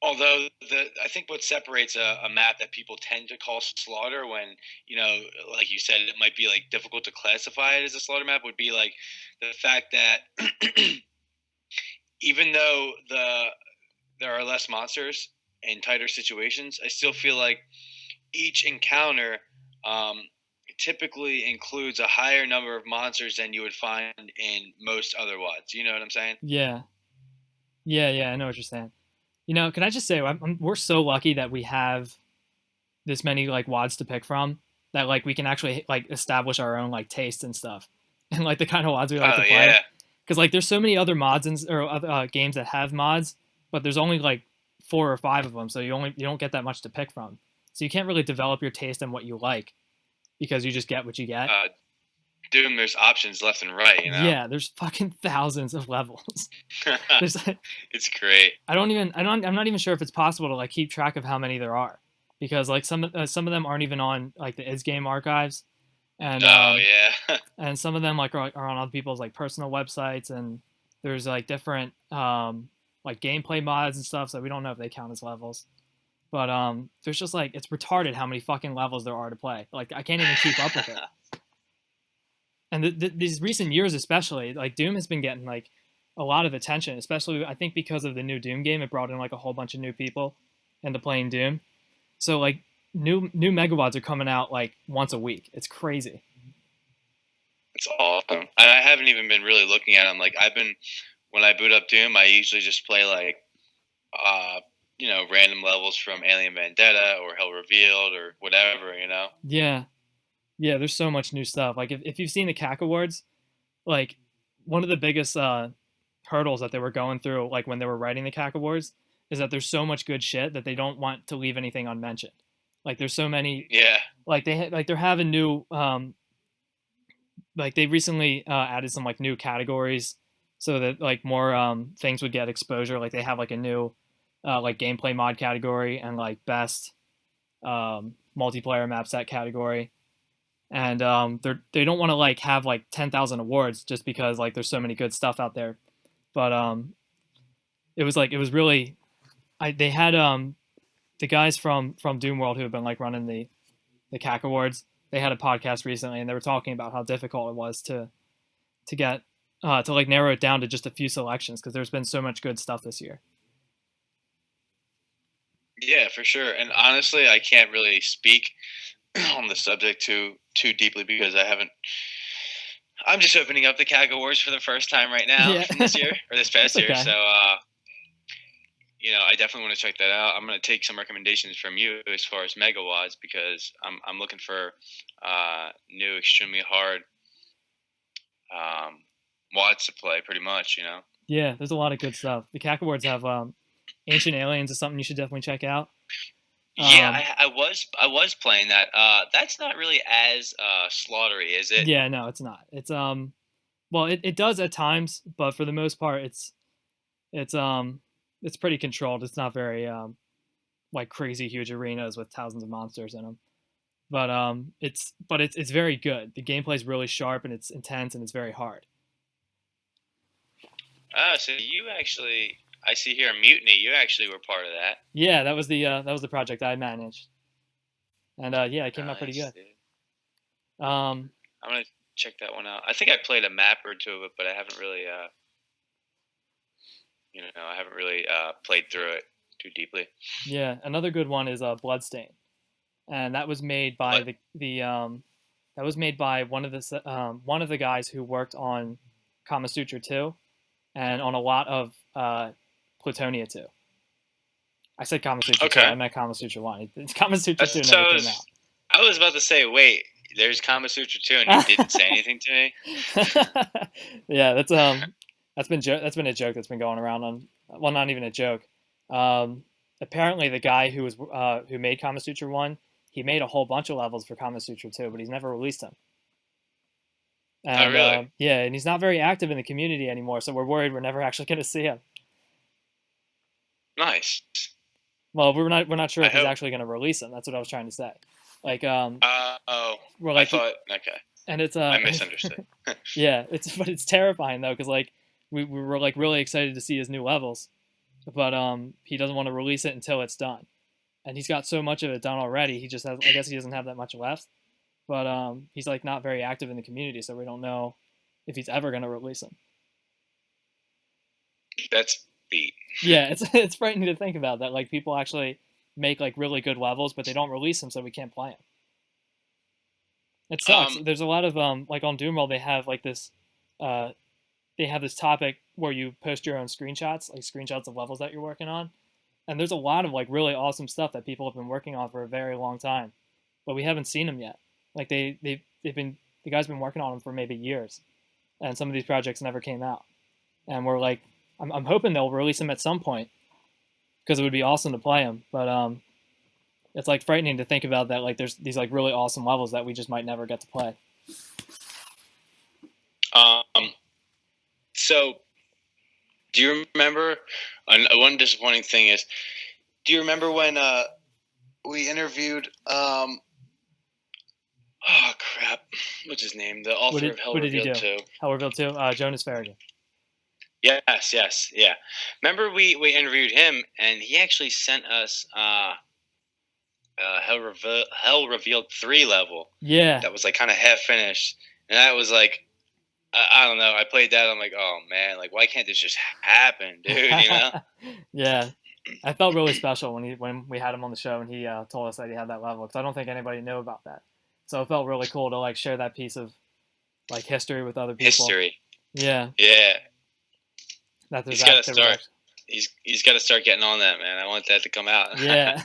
Although I think what separates a map that people tend to call slaughter when like you said, it might be like difficult to classify it as a slaughter map would be like the fact that even though there are less monsters in tighter situations, I still feel like each encounter um, typically includes a higher number of monsters than you would find in most other WODs. You know what I'm saying? Yeah, yeah. I know what you're saying. Can I just say we're so lucky that we have this many like WODs to pick from that like we can actually like establish our own like taste and stuff and like the kind of WODs we like Oh to play. yeah. Because like there's so many other mods or other games that have mods, but there's only like 4 or 5 of them, so you don't get that much to pick from. So you can't really develop your taste and what you like because you just get what you get. Doom, there's options left and right. Yeah, there's fucking thousands of levels. There's It's great. I'm not even sure if it's possible to like keep track of how many there are because like some of them aren't even on like the is game archives and yeah. and some of them like are on other people's like personal websites and there's like different like gameplay mods and stuff, so we don't know if they count as levels, but there's just like it's retarded how many fucking levels there are to play. Like I can't even keep up with it. And these recent years especially, like Doom has been getting like a lot of attention, especially I think because of the new Doom game. It brought in like a whole bunch of new people into playing Doom, so like new megawads are coming out like once a week. It's crazy. It's awesome. I haven't even been really looking at them. Like when I boot up Doom, I usually just play like random levels from Alien Vendetta or Hell Revealed or whatever. Yeah, there's so much new stuff. Like if you've seen the CAC Awards, like one of the biggest hurdles that they were going through, like when they were writing the CAC Awards, is that there's so much good shit that they don't want to leave anything unmentioned. Like there's so many. Yeah. Like they're having new. Like they recently added some like new categories, so that like more things would get exposure. Like they have like a new like gameplay mod category and like best multiplayer map set category. And they don't want to like have like 10,000 awards just because like there's so many good stuff out there, but it was really they had the guys from Doom World who have been like running the CAC Awards. They had a podcast recently and they were talking about how difficult it was to get to like narrow it down to just a few selections because there's been so much good stuff this year. Yeah, for sure. And honestly, I can't really speak on the subject too deeply because I'm just opening up the CAG Awards for the first time right now from this year or this past year. So I definitely want to check that out. I'm going to take some recommendations from you as far as megawads because I'm looking for new extremely hard wads to play pretty much. Yeah, there's a lot of good stuff. The CAC Awards have Ancient Aliens is something you should definitely check out. Yeah, I was playing that. That's not really as slaughtery, is it? Yeah, no, it's not. It's well, it does at times, but for the most part, it's pretty controlled. It's not very like crazy huge arenas with thousands of monsters in them. But it's very good. The gameplay is really sharp and it's intense and it's very hard. Oh, so you actually. I see here Mutiny. You actually were part of that. Yeah, that was the project I managed, and yeah, it came out pretty good. Dude. I'm gonna check that one out. I think I played a map or two of it, but I haven't really, played through it too deeply. Yeah, another good one is Bloodstain, and that was made by that was made by one of the guys who worked on Kama Sutra 2, and on a lot of Plutonia 2. I said Kama Sutra 2. I meant Kama Sutra 1. It's Kama Sutra 2 never came out. I was about to say, wait, there's Kama Sutra 2 and you didn't say anything to me? Yeah, that's been a joke that's been going around on, well, not even a joke. apparently the guy who made Kama Sutra 1, he made a whole bunch of levels for Kama Sutra 2, but he's never released them. And really? yeah, and he's not very active in the community anymore, so we're worried we're never actually going to see him. Nice. Well, we're not sure I if he's hope. actually going to release them. That's what I was trying to say. Like Oh, we're I like thought. Okay, and it's I misunderstood. yeah, but it's terrifying though, because like we were like really excited to see his new levels, but he doesn't want to release it until it's done, and he's got so much of it done already. He just has, I guess he doesn't have that much left, but he's like not very active in the community, so we don't know if he's ever going to release them. That's beat. Yeah, it's frightening to think about that. Like people actually make like really good levels, but they don't release them, so we can't play them. It sucks. There's a lot of like on Doomworld they have like this they have this topic where you post your own screenshots, like screenshots of levels that you're working on. And there's a lot of like really awesome stuff that people have been working on for a very long time, but we haven't seen them yet. Like they've been, the guy's been working on them for maybe years, and some of these projects never came out. And we're like, I'm hoping they'll release them at some point, because it would be awesome to play them. But it's like frightening to think about that. Like there's these like really awesome levels that we just might never get to play. So, do you remember? One disappointing thing is, do you remember when we interviewed? Oh crap! What's his name? The author of Hell What did he Revealed do? 2. Hell Revealed 2? Jonas Farragut. Yes, yeah. Remember we interviewed him, and he actually sent us Hell Revealed 3 level. Yeah. That was like kind of half finished, and that was like, I don't know. I played that. I'm like, oh man, like why can't this just happen, dude? You know? Yeah, I felt really special when we had him on the show and he told us that he had that level, because I don't think anybody knew about that. So it felt really cool to like share that piece of like history with other people. History. Yeah. Yeah. That He's got to start. He's got to start getting on that, man. I want that to come out. Yeah.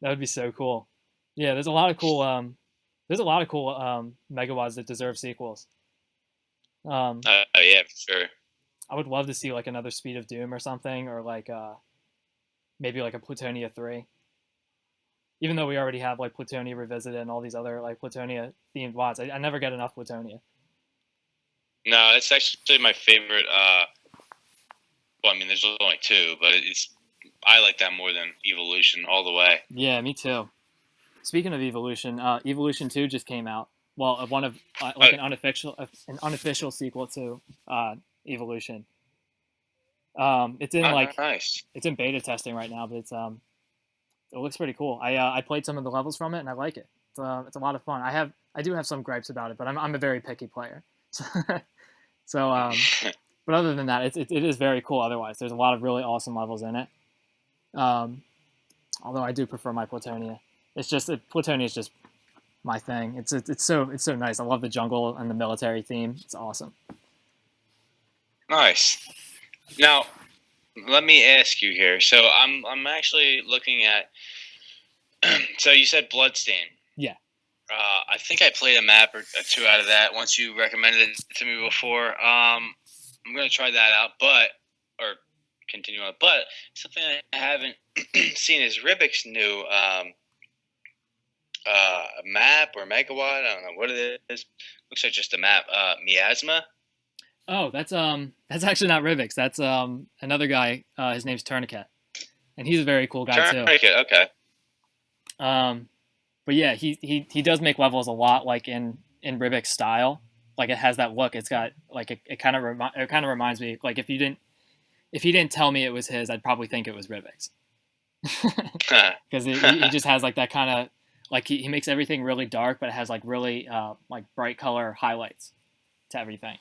That would be so cool. Yeah, there's a lot of cool megawads that deserve sequels. Yeah, for sure. I would love to see like another Speed of Doom or something, or like maybe like a Plutonia 3. Even though we already have like Plutonia Revisited and all these other like Plutonia themed WADs, I never get enough Plutonia. No, it's actually my favorite. Well, I mean, there's only 2, but I like that more than Evolution all the way. Yeah, me too. Speaking of Evolution, Evolution 2 just came out. Well, one of like an unofficial sequel to Evolution. It's in nice. It's in beta testing right now, but it looks pretty cool. I played some of the levels from it and I like it. It's a lot of fun. I do have some gripes about it, but I'm a very picky player. So but other than that, it is very cool. Otherwise, there's a lot of really awesome levels in it. Although I do prefer my Plutonia. Plutonia is just my thing. It's so nice. I love the jungle and the military theme. It's awesome. Nice. Now, let me ask you here. So I'm actually looking at. So you said Bloodstain. Yeah. I think I played a map or 2 out of that once you recommended it to me before. I'm gonna try that out, or continue on. But something I haven't seen is Ribik's new map or megawad. I don't know what it is. Looks like just a map. Miasma. Oh, that's actually not Rivix. That's another guy. His name's Tourniquet, and he's a very cool guy too. Tourniquet, okay. But yeah, he does make levels a lot like in Rivix style. Like it has that look. It's got like it kind of reminds me, like if he didn't tell me it was his, I'd probably think it was Rivix. Because he just has like that kind of like he makes everything really dark, but it has like really like bright color highlights to everything.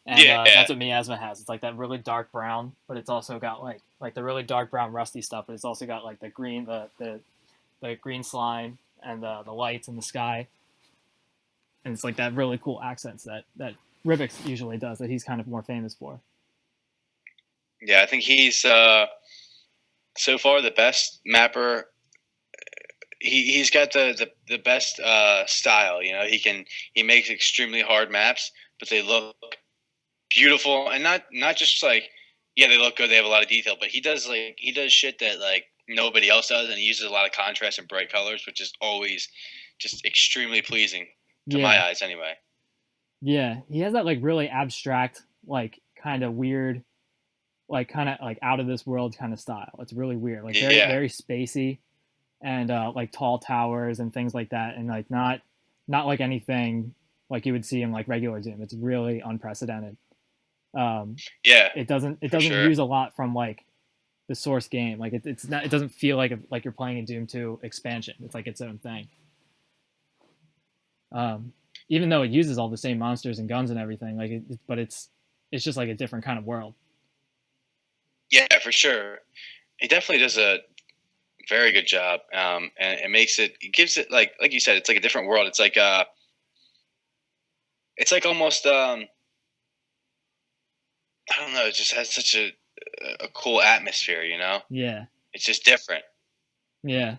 And that's what Miasma has. It's like that really dark brown, but it's also got like the really dark brown rusty stuff, but it's also got like the green the green slime and the lights in the sky. And it's like that really cool accents that Rivix usually does, that he's kind of more famous for. Yeah, I think he's so far the best mapper. He's got the best style. You know, he makes extremely hard maps, but they look beautiful, and not just like, yeah, they look good, they have a lot of detail, but he does shit that like nobody else does, and he uses a lot of contrast and bright colors, which is always just extremely pleasing to my eyes, anyway. Yeah, he has that like really abstract, like kind of weird, like kind of like out of this world kind of style. It's really weird, like very spacey, and like tall towers and things like that, and like not like anything like you would see in like regular Doom. It's really unprecedented. It doesn't use a lot from like the source game. Like it's not, it doesn't feel like you're playing a Doom 2 expansion. It's like its own thing. Even though it uses all the same monsters and guns and everything, like but it's just like a different kind of world. Yeah, for sure. He definitely does a very good job, and it gives it like you said, it's like a different world. It's like almost I don't know. It just has such a cool atmosphere, you know. Yeah. It's just different. Yeah.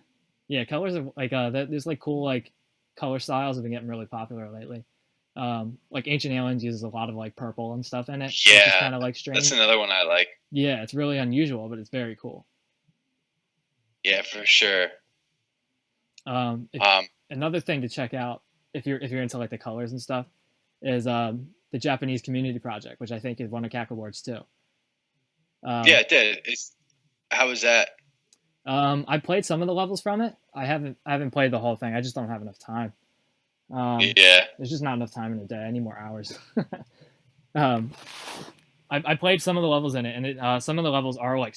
Colors are like there's like cool like color styles have been getting really popular lately. Like Ancient Aliens uses a lot of like purple and stuff in it. Yeah, which is kind of like strange. That's another one I like. Yeah, it's really unusual, but it's very cool. Yeah, for sure. Another thing to check out if you're into like the colors and stuff is the Japanese Community Project, which I think it won a CAC Awards too. Yeah, it did. How was that? I played some of the levels from it. I haven't played the whole thing. I just don't have enough time. There's just not enough time in a day. I need more hours. I played some of the levels in it, and some of the levels are like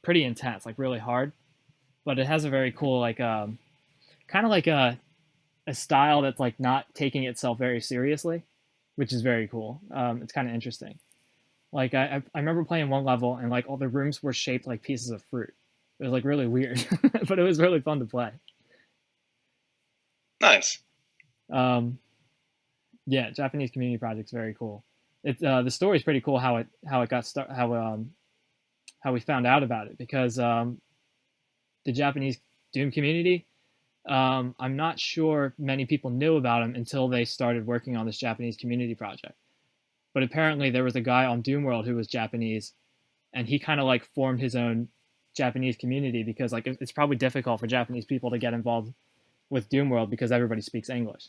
pretty intense, like really hard. But it has a very cool like kind of like a style that's like not taking itself very seriously, which is very cool. It's kind of interesting. Like I remember playing one level and like all the rooms were shaped like pieces of fruit. It was like really weird, but it was really fun to play. Nice. Yeah, Japanese Community Project's very cool. It's the story's pretty cool how it got how we found out about it, because the Japanese Doom community, I'm not sure many people knew about them until they started working on this Japanese Community Project. But apparently there was a guy on Doom World who was Japanese, and he kind of like formed his own Japanese community, because like it's probably difficult for Japanese people to get involved with Doom World because everybody speaks English.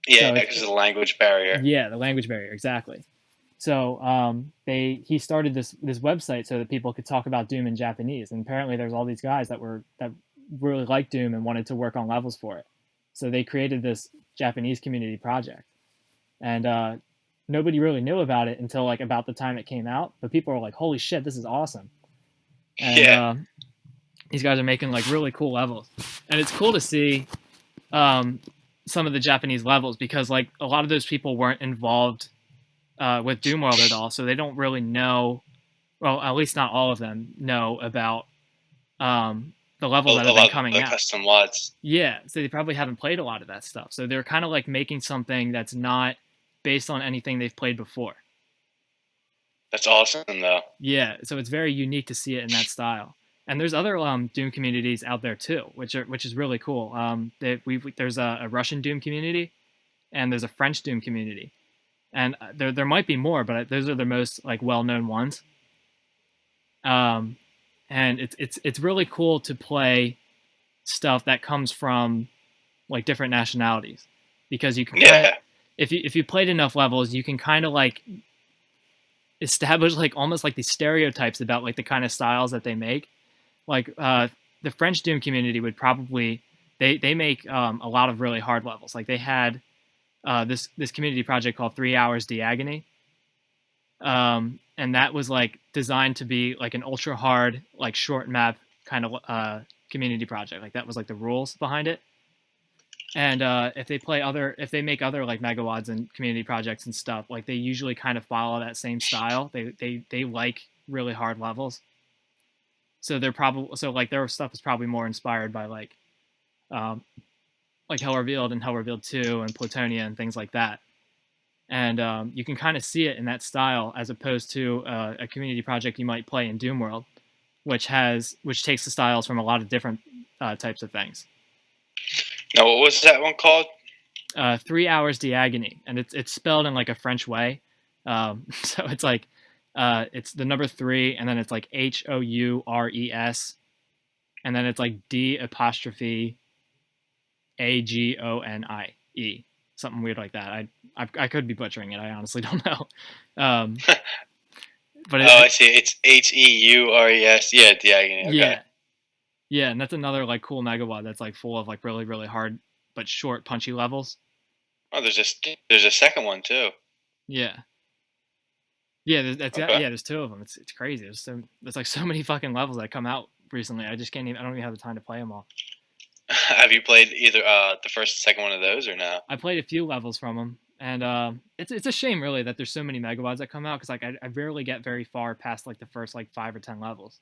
Yeah, because of the language barrier. Yeah, the language barrier, exactly. So he started this website so that people could talk about Doom in Japanese, and apparently there's all these guys that really liked Doom and wanted to work on levels for it. So they created this Japanese Community Project, and nobody really knew about it until like about the time it came out. But people were like, "Holy shit, this is awesome!" And these guys are making like really cool levels, and it's cool to see some of the Japanese levels, because like a lot of those people weren't involved with Doom World at all, so they don't really know. Well, at least not all of them know about the levels that have been coming out. Custom mods. Yeah, so they probably haven't played a lot of that stuff. So they're kind of like making something that's not based on anything they've played before. That's awesome, though. Yeah, so it's very unique to see it in that style. And there's other Doom communities out there too, which is really cool. There's a Russian Doom community, and there's a French Doom community, and there might be more, but those are the most like well-known ones. And it's really cool to play stuff that comes from like different nationalities, because you can if you played enough levels, you can kind of like establish like almost like these stereotypes about like the kind of styles that they make. Like the French Doom community would probably they make a lot of really hard levels. Like they had this community project called 3 Hours D'Agony, and that was like designed to be like an ultra hard like short map kind of community project. Like that was like the rules behind it. And if they make other like megawads and community projects and stuff, like they usually kind of follow that same style. They like really hard levels. So like their stuff is probably more inspired by like Hell Revealed and Hell Revealed 2 and Plutonia and things like that. And you can kind of see it in that style, as opposed to a community project you might play in Doom World, which takes the styles from a lot of different types of things. Now, what was that one called? 3 Hours D'Agony, and it's spelled in like a French way. So it's like it's the number 3, and then it's like HOURES, and then it's like D''Agoni, something weird like that. I could be butchering it. I honestly don't know. Um, but I see. It's Heures. Yeah, Diagony. Okay. yeah, yeah, and that's another like cool megawad that's like full of like really really hard but short punchy levels. Oh, there's a second one too. Yeah. Yeah, Okay. there's two of them. It's crazy. There's like so many fucking levels that come out recently. I just can't even. I don't even have the time to play them all. Have you played either the first and second one of those or no? I played a few levels from them, and it's a shame really that there's so many megawads that come out because like I rarely get very far past like the first like 5 or 10 levels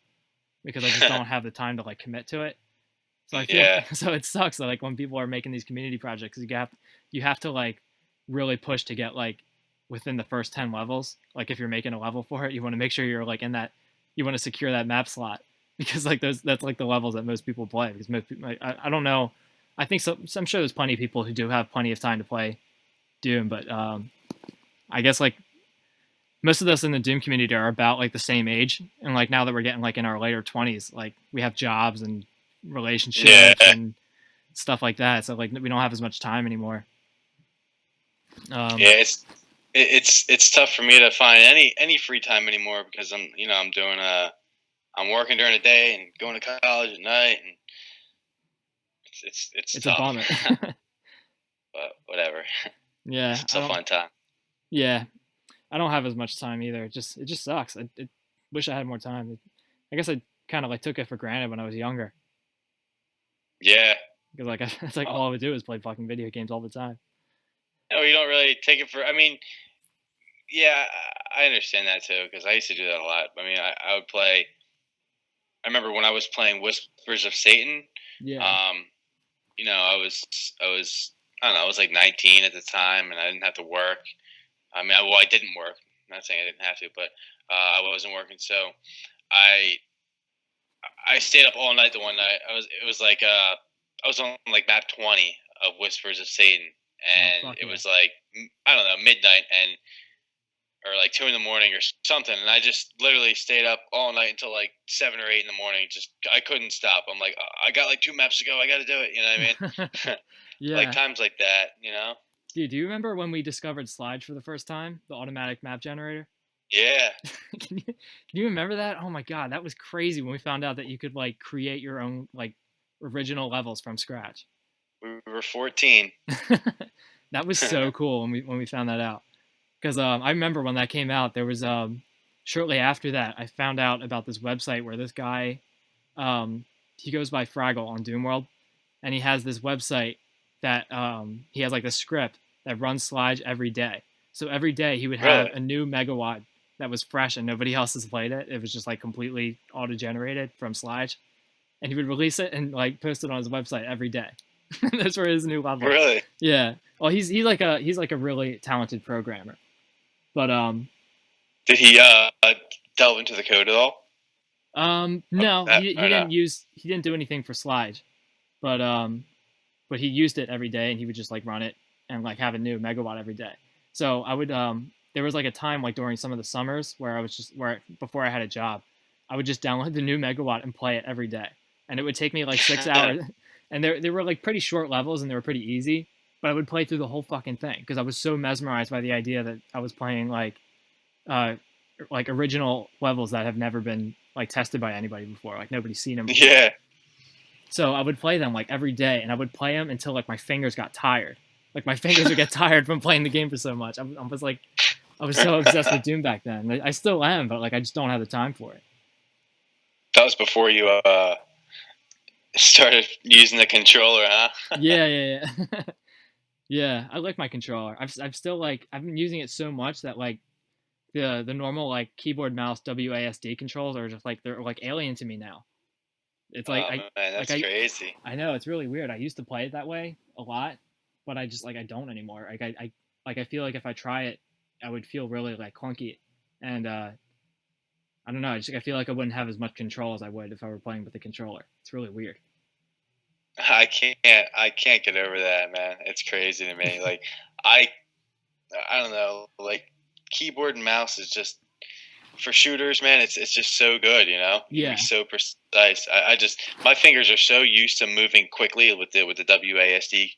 because I just don't have the time to like commit to it. So I feel Yeah. so it sucks that like when people are making these community projects, you have to like really push to get like within the first 10 levels. Like if you're making a level for it, you want to make sure you're like in that, you want to secure that map slot because like that's like the levels that most people play because most people, like, I don't know. I think so. I'm sure there's plenty of people who do have plenty of time to play Doom, but I guess like most of us in the Doom community are about like the same age, and like now that we're getting like in our later 20s, like we have jobs and relationships and stuff like that, so like we don't have as much time anymore. Yeah, it's tough for me to find any free time anymore because I'm working during the day and going to college at night, and it's a tough. bummer. But whatever. Yeah, It's still a fun time. Yeah, I don't have as much time either. It just sucks. I wish I had more time. I guess I kind of like took it for granted when I was younger Yeah. because like it's like all I would do is play fucking video games all the time. No, you don't really take it for. I mean, yeah, I understand that too because I used to do that a lot. I mean, I would play. I remember when I was playing Whispers of Satan. Yeah. I don't know. I was like 19 at the time, and I didn't have to work. I mean, I didn't work. I'm not saying I didn't have to, but I wasn't working, so I stayed up all night the one night. It was like I was on like map 20 of Whispers of Satan, and it was like I don't know, midnight or like 2 a.m. or something, and I just literally stayed up all night until like 7 or 8 in the morning. Just I couldn't stop. I'm like, I got like 2 maps to go. I got to do it. You know what I mean? Yeah. Like times like that, you know. Dude, do you remember when we discovered Slide for the first time, the automatic map generator? Yeah. Can you remember that? Oh my god, that was crazy when we found out that you could like create your own like original levels from scratch. We were 14. That was so cool when we found that out. Because I remember when that came out, there was shortly after that, I found out about this website where this guy, he goes by Fraggle on Doomworld, and he has this website that he has like a script that runs Sludge every day. So every day he would have a new megawatt that was fresh and nobody else has played it. It was just like completely auto-generated from Sludge, and he would release it and like post it on his website every day. That's where his new level. Really? Yeah. Well, he's like a really talented programmer. But did he delve into the code at all? No, he didn't do anything for Slide, but he used it every day and he would just like run it and like have a new megawatt every day. So I would there was like a time like during some of the summers where I was just before I had a job, I would just download the new megawatt and play it every day, and it would take me like 6 hours, and they were like pretty short levels and they were pretty easy, but I would play through the whole fucking thing because I was so mesmerized by the idea that I was playing like original levels that have never been like tested by anybody before, like nobody's seen them before. Yeah. So I would play them like every day, and I would play them until like my fingers got tired. Like my fingers would get tired from playing the game for so much. I was so obsessed with Doom back then. I still am, but like I just don't have the time for it. That was before you started using the controller, huh? Yeah. Yeah, I like my controller. I've still like I've been using it so much that like the normal like keyboard mouse WASD controls are just like they're like alien to me now. It's like man, that's crazy. I know, it's really weird. I used to play it that way a lot, but I just like I don't anymore. I feel like if I try it, I would feel really like clunky, and I don't know. I feel like I wouldn't have as much control as I would if I were playing with the controller. It's really weird. I can't get over that, man. It's crazy to me. Like I don't know. Like keyboard and mouse is just for shooters, man, it's just so good, you know. You can Yeah. be so precise. I just my fingers are so used to moving quickly with the WASD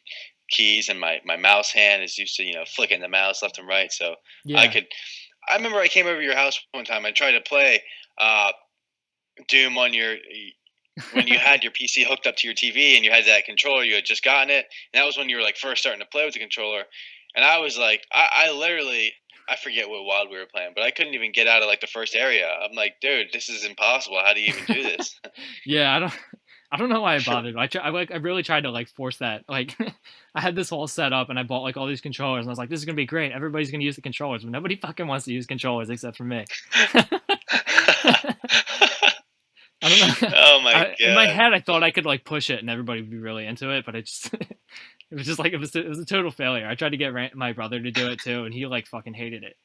keys, and my mouse hand is used to flicking the mouse left and right. So I Yeah. could. I remember I came over to your house one time. I tried to play uh, Doom on your when you had your PC hooked up to your TV and you had that controller. You had just gotten it, and that was when you were like first starting to play with the controller. And I was like, I literally, I forget what WoD we were playing, but I couldn't even get out of like the first area. I'm like, dude, this is impossible. How do you even do this? Yeah, I don't know why I bothered. I really tried to like force that. Like, I had this whole setup and I bought like all these controllers and I was like, this is gonna be great. Everybody's gonna use the controllers, but nobody fucking wants to use controllers except for me. I don't know. Oh my god! In my head, I thought I could like push it and everybody would be really into it, but it just it was just like it was a total failure. I tried to get my brother to do it too, and he like fucking hated it.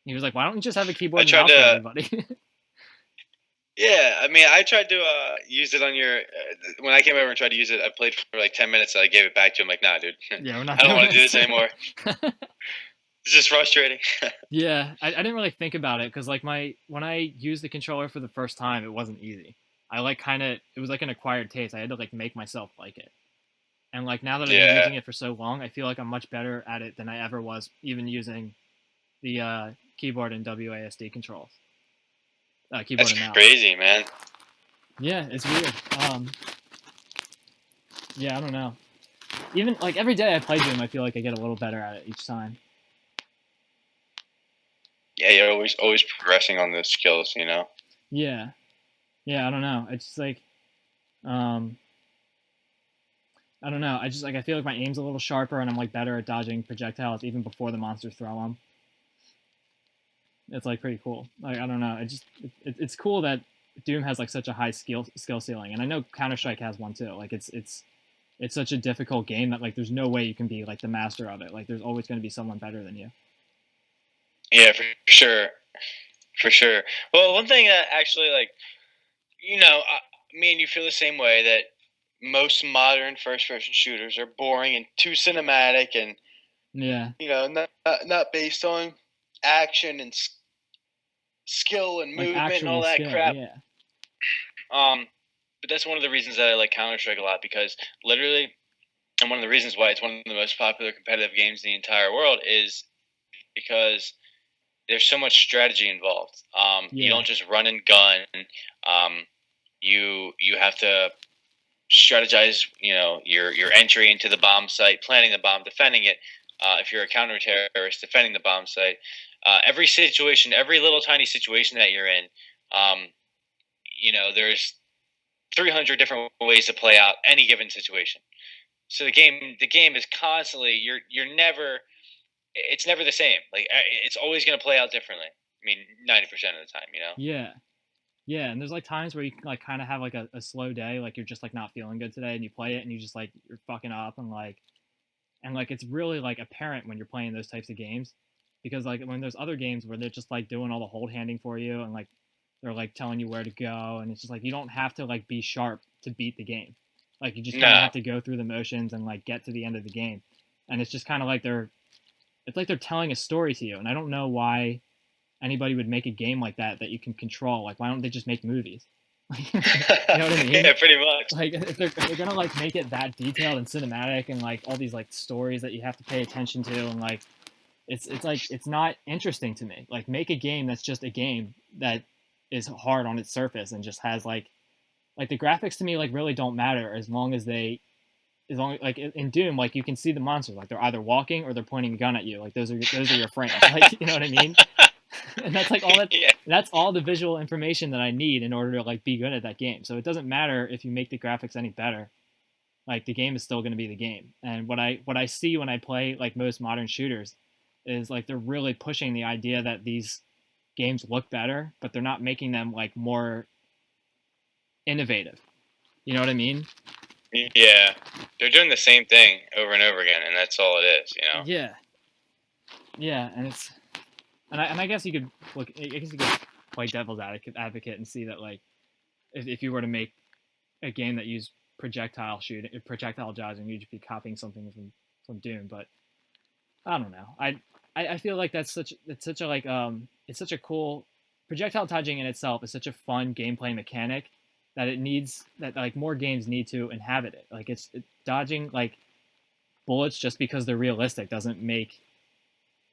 He was like, "Why don't you just have a keyboard I and tried mouse for to. everybody?" Yeah, I mean, I tried to use it on your. When I came over and tried to use it, I played for like 10 minutes. And I gave it back to him. Like, nah, dude, Yeah, we're not I don't doing want to do this this anymore. It's just frustrating. Yeah, I didn't really think about it because like when I used the controller for the first time, it wasn't easy. I like kind of it was like an acquired taste. I had to like make myself like it. And like now that I've been Yeah, using it for so long, I feel like I'm much better at it than I ever was, even using the keyboard and WASD controls, keyboard that's and mouse. crazy, man. Yeah, it's weird. Yeah, I don't know. Even like every day I play Doom, I feel like I get a little better at it each time. Yeah, you're always progressing on those skills, you know. Yeah, yeah, I don't know. It's just like, um, I don't know. I just like I feel like my aim's a little sharper and I'm like better at dodging projectiles even before the monsters throw them. It's like pretty cool. Like I don't know. It's cool that Doom has like such a high skill ceiling, and I know Counter Strike has one too. Like it's such a difficult game that like there's no way you can be like the master of it. Like there's always going to be someone better than you. Yeah, for sure, for sure. Well, one thing that actually, like, me and you feel the same way that most modern first-person shooters are boring and too cinematic, and Yeah, not based on action and skill and like movement and all actual that skill. crap. Yeah, But that's one of the reasons that I like Counter Strike a lot, because literally, and one of the reasons why it's one of the most popular competitive games in the entire world is because there's so much strategy involved. You yeah, don't just run and gun. Um, you have to strategize. Your entry into the bomb site, planning the bomb, defending it. If you're a counter terrorist, defending the bomb site. Every situation, every little tiny situation that you're in, um, there's 300 different ways to play out any given situation. So the game is constantly you're never it's never the same. Like it's always going to play out differently. I mean, 90% of the time, you know. yeah, yeah. And there's like times where you can like kind of have like a slow day, like you're just like not feeling good today, and you play it, and you just like you're fucking up, and like it's really like apparent when you're playing those types of games, because like when there's other games where they're just like doing all the hold handing for you, and like they're like telling you where to go, and it's just like you don't have to like be sharp to beat the game. Like you just kind of No. have to go through the motions and like get to the end of the game, and it's just kind of like it's like they're telling a story to you, and I don't know why anybody would make a game like that you can control. Like why don't they just make movies? You know what I mean? Yeah, pretty much. Like if they're gonna like make it that detailed and cinematic and like all these like stories that you have to pay attention to, and like it's like it's not interesting to me. Like make a game that's just a game that is hard on its surface and just has like the graphics to me like really don't matter as long like in Doom, like you can see the monsters, like they're either walking or they're pointing a gun at you. Like those are your frames. Like you know what I mean? And that's like all that. Yeah. That's all the visual information that I need in order to like be good at that game. So it doesn't matter if you make the graphics any better. Like the game is still going to be the game. And what I see when I play like most modern shooters is like they're really pushing the idea that these games look better, but they're not making them like more innovative. You know what I mean? Yeah, they're doing the same thing over and over again, and that's all it is, you know. Yeah. Yeah, and it's and I guess you could look. I guess you could play devil's advocate and see that like if you were to make a game that used projectile dodging, you'd just be copying something from Doom. But I don't know. I feel like that's such a like it's such a cool projectile dodging in itself is such a fun gameplay mechanic that it needs that like more games need to inhabit it. Like dodging like bullets just because they're realistic doesn't make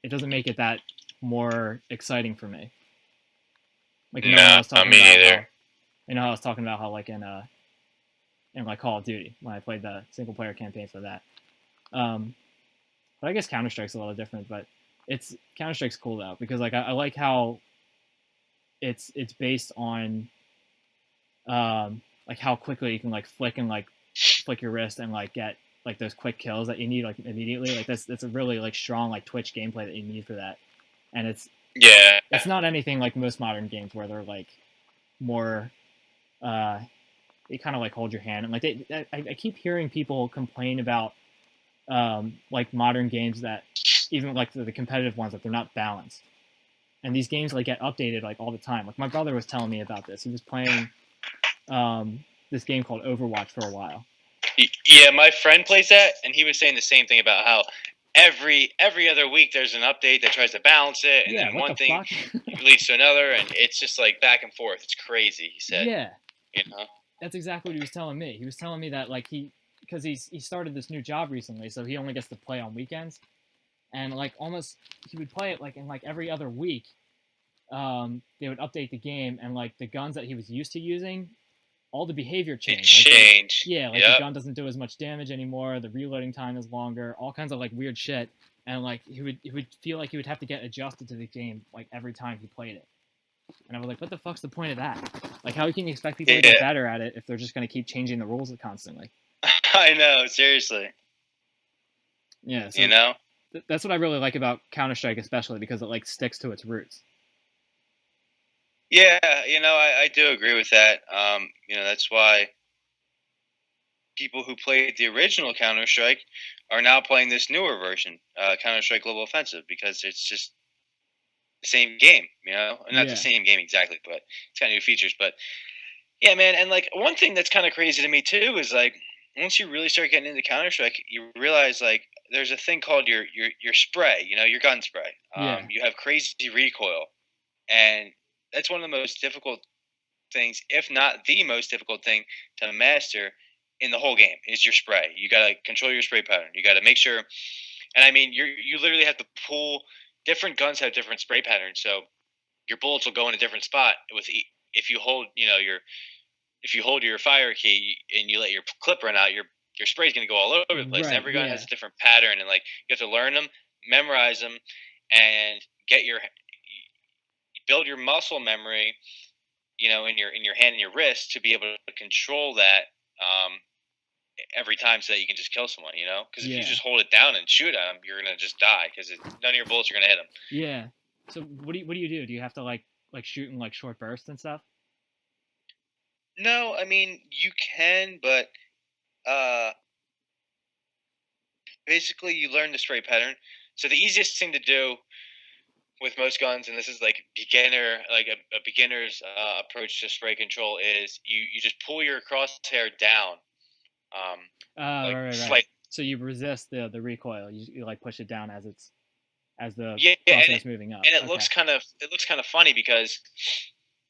it that more exciting for me. Like when I No, was talking me about neither. how I was talking about how like in like Call of Duty when I played the single player campaign for that. But I guess Counter Strike's a little different, but Counter Strike's cool though because like I like how it's based on like how quickly you can like flick your wrist and like get like those quick kills that you need like immediately. Like that's a really like strong like Twitch gameplay that you need for that, and it's not anything like most modern games where they're like more they kind of like hold your hand and like I keep hearing people complain about like modern games that even like the competitive ones that they're not balanced, and these games like get updated like all the time. Like my brother was telling me about this. He was playing this game called Overwatch for a while. Yeah, my friend plays that, and he was saying the same thing about how every other week there's an update that tries to balance it, and then one thing leads to another, and it's just like back and forth. It's crazy. He said. Yeah. You know. That's exactly what he was telling me. He was telling me that like because he started this new job recently, so he only gets to play on weekends, and like almost he would play it like in like every other week. They would update the game, and like the guns that he was used to using, all the behavior changed. The gun doesn't do as much damage anymore. The reloading time is longer. All kinds of like weird shit, and like he would feel like he would have to get adjusted to the game like every time he played it. And I was like, what the fuck's the point of that? Like, how can you expect people to get better at it if they're just going to keep changing the rules constantly? I know, seriously. Yeah, so that's what I really like about Counter-Strike, especially because it like sticks to its roots. Yeah, I do agree with that. That's why people who played the original Counter-Strike are now playing this newer version, Counter-Strike Global Offensive, because it's just the same game, not the same game exactly, but it's got new features. But yeah, man, and like one thing that's kind of crazy to me too is like once you really start getting into Counter Strike, you realize like there's a thing called your spray, your gun spray. You have crazy recoil, and that's one of the most difficult things, if not the most difficult thing to master in the whole game is your spray. You gotta control your spray pattern. You gotta make sure, and I mean you literally have to pull. Different guns have different spray patterns, so your bullets will go in a different spot. If you hold, your fire key and you let your clip run out, your spray is going to go all over the place. Right, every gun has a different pattern, and like you have to learn them, memorize them, and build your muscle memory, in your hand and your wrist to be able to control that every time so that you can just kill someone, because if you just hold it down and shoot them, you're gonna just die because none of your bullets are gonna hit them. Yeah. So what do you do? Do you have to like shoot in like short bursts and stuff? No, I mean you can, but basically you learn the spray pattern. So the easiest thing to do with most guns, and this is like a beginner's approach to spray control, is you just pull your crosshair down. Right. So you resist the recoil. You like push it down as the crosshair's moving up. And it looks kind of funny because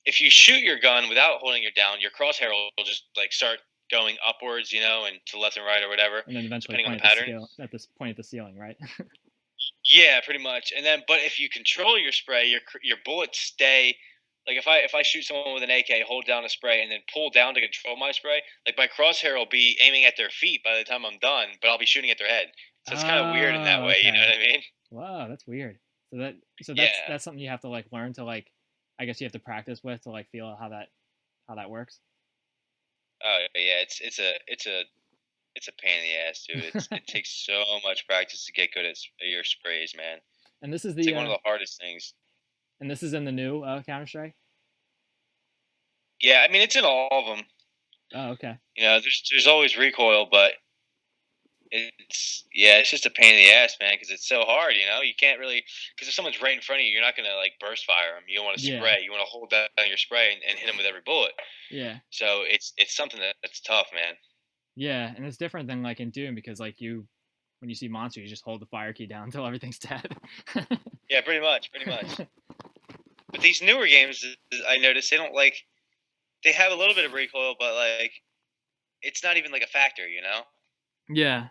if you shoot your gun without holding it down, your crosshair will just like start going upwards, and to left and right or whatever. And then eventually depending on the pattern. At this point at the ceiling, right? Yeah, pretty much. And then, but if you control your spray, your bullets stay. Like if I shoot someone with an AK, hold down a spray, and then pull down to control my spray, like my crosshair will be aiming at their feet by the time I'm done, but I'll be shooting at their head. So it's kind of weird in that way. Okay. You know what I mean? Wow, that's weird. So that's something you have to like learn to like. I guess you have to practice with to like feel how that works. Oh yeah, it's a pain in the ass, dude. It takes so much practice to get good at your sprays, man. And this is it's like one of the hardest things. And this is in the new Counter-Strike? Yeah, I mean it's in all of them. Oh, okay. There's always recoil, but it's just a pain in the ass, man, because it's so hard. You can't really, because if someone's right in front of you, you're not gonna like burst fire them. You don't want to spray. You want to hold down your spray and hit them with every bullet. Yeah. So it's something that's tough, man. Yeah, and it's different than like in Doom because like when you see monsters, you just hold the fire key down until everything's dead. Yeah, pretty much. with these newer games, I noticed they don't like. They have a little bit of recoil, but like, it's not even like a factor, you know. Yeah.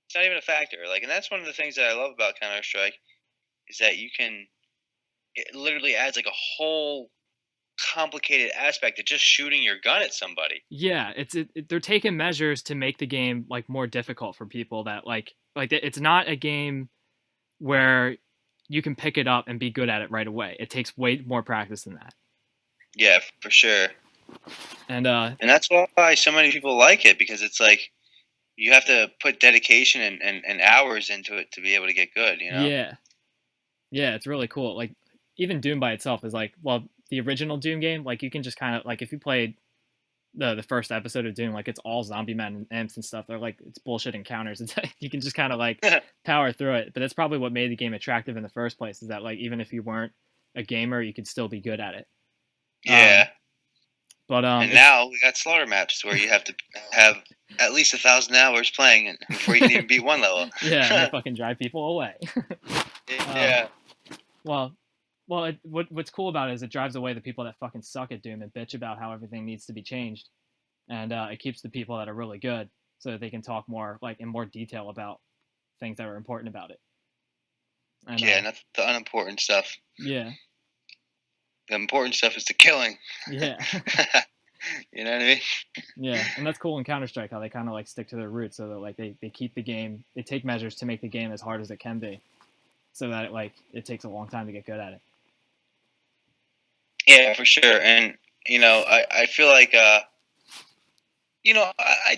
It's not even a factor. Like, and that's one of the things that I love about Counter Strike is that you can. It literally adds like a whole complicated aspect to just shooting your gun at somebody. Yeah, they're taking measures to make the game like more difficult for people that like it's not a game where you can pick it up and be good at it right away. It takes way more practice than that. Yeah, for sure. And that's why so many people like it, because it's like you have to put dedication and hours into it to be able to get good, you know? Yeah, it's really cool. Like even Doom by itself is like, well, the original Doom game, like you can just kind of like if you played the first episode of Doom, like it's all zombie men and imps and stuff. They're like it's bullshit encounters. It's like, you can just kind of like power through it. But that's probably what made the game attractive in the first place. Is that like even if you weren't a gamer, you could still be good at it. Yeah. But and now we got slaughter maps where you have to have at least 1,000 hours playing it before you can even beat one level. Yeah, and they fucking drive people away. Yeah. What's cool about it is it drives away the people that fucking suck at Doom and bitch about how everything needs to be changed, and it keeps the people that are really good so that they can talk more like in more detail about things that are important about it. And, yeah, not the unimportant stuff. Yeah. The important stuff is the killing. Yeah. You know what I mean? Yeah, and that's cool in Counter-Strike how they kind of like stick to their roots, so that like they keep the game, they take measures to make the game as hard as it can be, so that it takes a long time to get good at it. Yeah, for sure. And I feel like I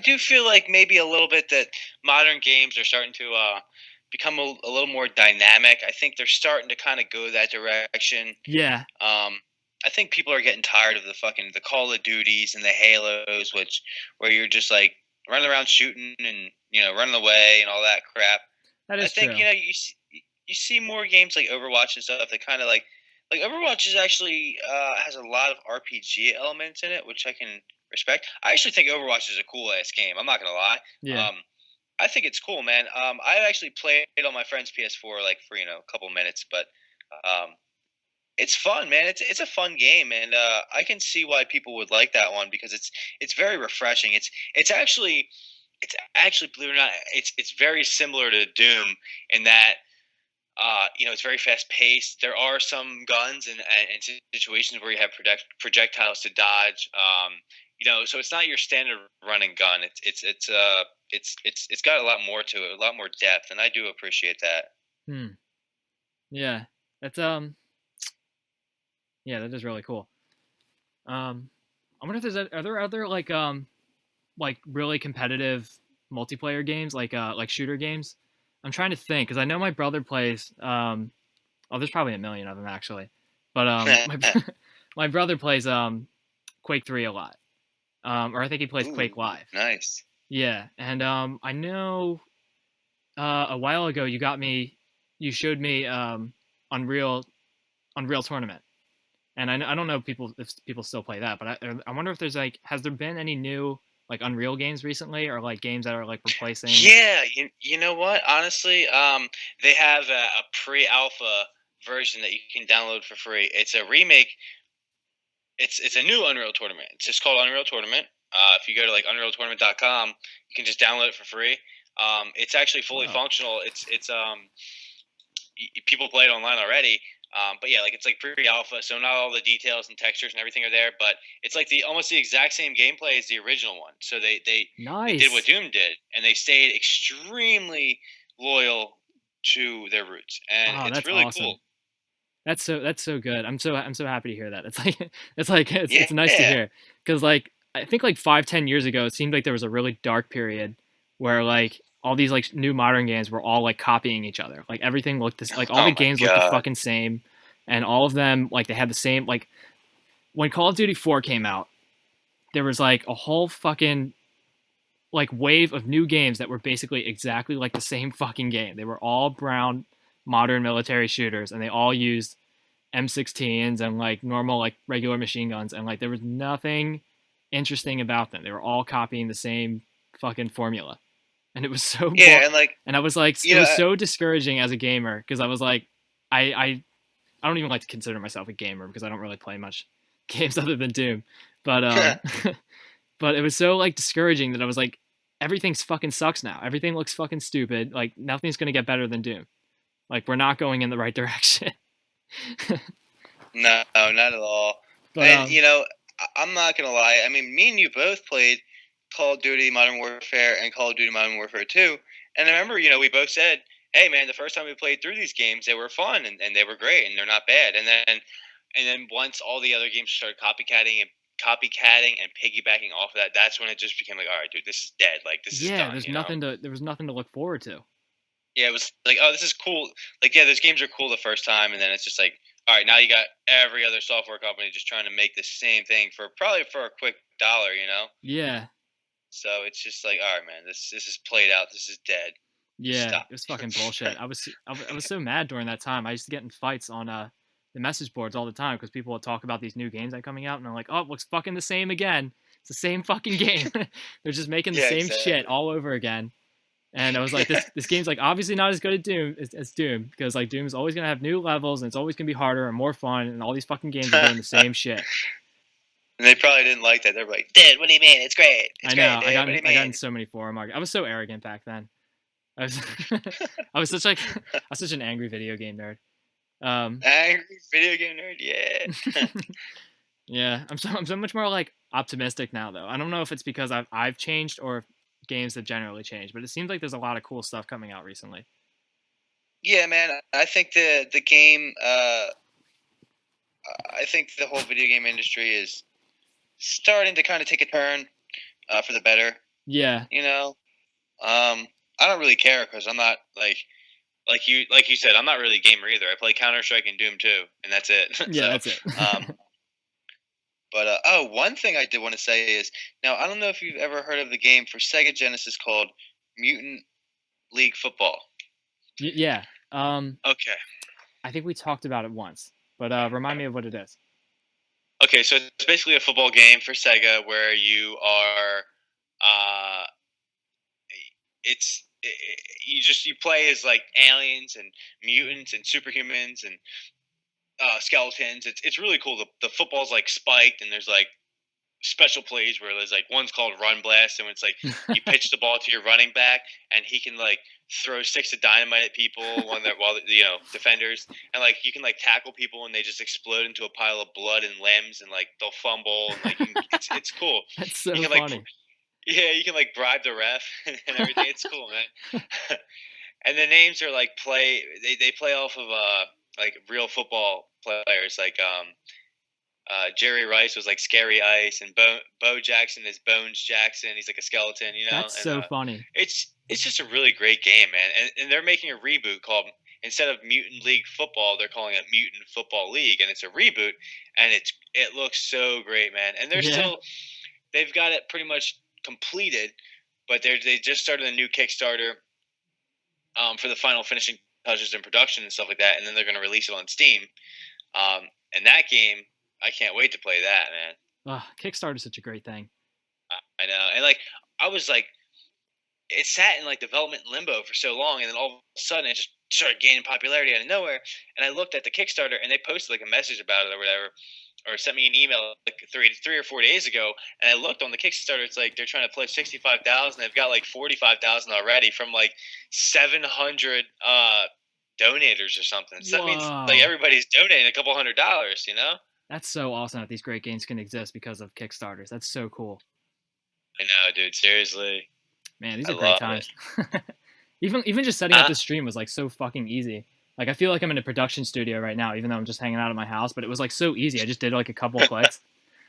do feel like maybe a little bit that modern games are starting to become a little more dynamic. I think they're starting to kind of go that direction. Yeah. I think people are getting tired of the Call of Duties and the Halos, where you're just like running around shooting and running away and all that crap. That is true. I think true. you see more games like Overwatch and stuff that kind of like Overwatch is actually has a lot of RPG elements in it, which I can respect. I actually think Overwatch is a cool ass game. I'm not gonna lie. Yeah. I think it's cool, man. I actually played on my friend's PS4 like for a couple minutes, but it's fun, man. It's a fun game, and I can see why people would like that one because it's very refreshing. It's actually believe it or not, it's very similar to Doom in that it's very fast paced. There are some guns and situations where you have projectiles to dodge. So it's not your standard running gun. It's got a lot more to it, a lot more depth, and I do appreciate that. Yeah, that's yeah, that is really cool. I wonder if are there other like really competitive multiplayer games like shooter games. I'm trying to think because I know my brother plays. There's probably a million of them actually, but my brother plays Quake 3 a lot, or I think he plays Quake Live. Nice. Yeah, and I know a while ago you showed me Unreal Tournament, and I don't know if people still play that, but I wonder if there's has there been any new like Unreal games recently, or like games that are like replacing? Yeah, you know what? Honestly, they have a pre-alpha version that you can download for free. It's a remake. It's a new Unreal Tournament. It's just called Unreal Tournament. If you go to like unrealtournament.com, you can just download it for free. It's actually fully functional. It's people play it online already. But yeah, it's like pre-alpha, so not all the details and textures and everything are there, but it's like almost the exact same gameplay as the original one. So they did what Doom did, and they stayed extremely loyal to their roots, and it's really awesome. cool. That's so good. I'm so happy to hear that. It's nice to hear because I think 5-10 years ago it seemed like there was a really dark period where all these new modern games were all copying each other. Everything looked all the games looked the fucking same, and all of them they had the same when Call of Duty 4 came out, there was a whole fucking wave of new games that were basically exactly like the same fucking game. They were all brown modern military shooters, and they all used M16s and normal regular machine guns, and there was nothing interesting about them. They were all copying the same fucking formula. And it was so and and I was it was so discouraging as a gamer because I was I I don't even like to consider myself a gamer because I don't really play much games other than Doom. But but it was so like discouraging that I was like, everything's fucking sucks now. Everything looks fucking stupid. Like nothing's gonna get better than Doom. Like we're not going in the right direction. No, not at all. But And I'm not gonna lie. I mean, me and you both played Call of Duty Modern Warfare and Call of Duty Modern Warfare 2. And I remember, we both said, "Hey, man, the first time we played through these games, they were fun and they were great and they're not bad." And then once all the other games started copycatting and piggybacking off of that, that's when it just became like, all right, dude, this is dead. Like this is done. There was nothing to look forward to. Yeah, it was like, oh, this is cool. Like, yeah, those games are cool the first time, and then it's just like, all right, now you got every other software company just trying to make the same thing for a quick dollar, Yeah. So it's just like, all right, man, this is played out. This is dead. Yeah, Stop. it was fucking bullshit. I was so mad during that time. I used to get in fights on the message boards all the time because people would talk about these new games that are coming out, and I'm like, oh, it looks fucking the same again. It's the same fucking game. They're just making the same shit all over again. And I was like, this game's like obviously not as good as Doom because like Doom is always gonna have new levels and it's always gonna be harder and more fun, and all these fucking games are doing the same shit. And they probably didn't like that. They're like, "Dude, what do you mean? It's great. It's I know. great, dude. I got in so many forum arguments. I was so arrogant back then. I was I was such an angry video game nerd. Angry video game nerd, yeah. Yeah, I'm so much more like optimistic now though. I don't know if it's because I've changed or if games have generally changed, but it seems like there's a lot of cool stuff coming out recently. Yeah, man. I think the game. I think the whole video game industry is starting to kind of take a turn for the better. Yeah. I don't really care because I'm not like you said, I'm not really a gamer either. I play Counter-Strike and Doom 2, and that's it. Yeah, that's it. But one thing I did want to say is, now I don't know if you've ever heard of the game for Sega Genesis called Mutant League Football. Yeah. Okay. I think we talked about it once, but remind me of what it is. Okay, so it's basically a football game for Sega where you are, you play as like aliens and mutants and superhumans and skeletons. It's really cool. The football's like spiked and there's like special plays where there's like one's called Run Blast, and it's like you pitch the ball to your running back and he can like throw sticks of dynamite at people defenders, and like you can like tackle people and they just explode into a pile of blood and limbs and like they'll fumble and like it's cool. That's so you can, funny. You can like bribe the ref and everything. It's cool, man. And the names are like they play off of like real football players. Like Jerry Rice was like Scary Ice, and Bo Jackson is Bones Jackson. He's like a skeleton, That's so funny. It's just a really great game, man. And they're making a reboot called, instead of Mutant League Football, they're calling it Mutant Football League, and it's a reboot, and it looks so great, man. And they've got it pretty much completed, but they just started a new Kickstarter for the final finishing touches in production and stuff like that, and then they're going to release it on Steam. And that game, I can't wait to play that, man. Kickstarter is such a great thing. I know, and like I was like, it sat in like development limbo for so long, and then all of a sudden it just started gaining popularity out of nowhere. And I looked at the Kickstarter, and they posted like a message about it or whatever, or sent me an email like three or 4 days ago. And I looked on the Kickstarter; it's like they're trying to pledge $65,000. They've got like $45,000 already from like 700 donators or something. So that means like everybody's donating a couple $100. That's so awesome that these great games can exist because of Kickstarters. That's so cool. I know, dude. Seriously. Man, these are great times. even just setting up this stream was like so fucking easy. Like I feel like I'm in a production studio right now, even though I'm just hanging out at my house. But it was like so easy. I just did like a couple clicks.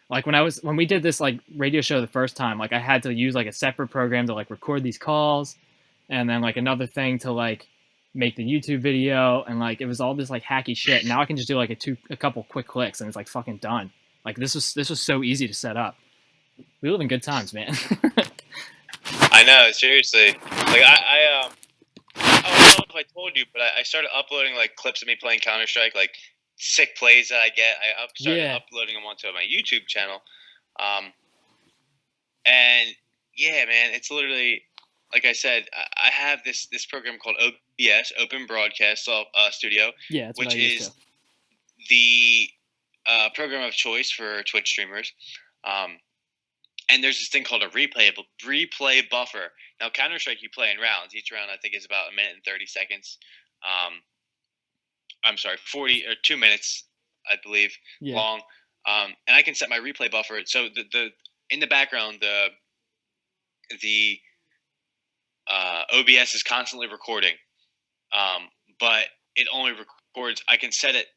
Like when we did this like radio show the first time, like I had to use like a separate program to like record these calls, and then like another thing to like make the YouTube video, and like it was all this like hacky shit. Now I can just do like a couple quick clicks and it's like fucking done. Like this was so easy to set up. We live in good times, man. I know, seriously. Like I don't know if I told you, but I started uploading like clips of me playing Counter-Strike, like sick plays that I get. I started uploading them onto my YouTube channel. And yeah, man, it's literally, like I said, I have this program called OBS, Open Broadcast Studio, yeah, which is the program of choice for Twitch streamers. And there's this thing called a replay buffer. Now, Counter-Strike, you play in rounds. Each round, I think, is about 1 minute and 30 seconds. I'm sorry, 40 or 2 minutes, I believe, long. And I can set my replay buffer. So the in the background, the OBS is constantly recording, but it only records. I can set it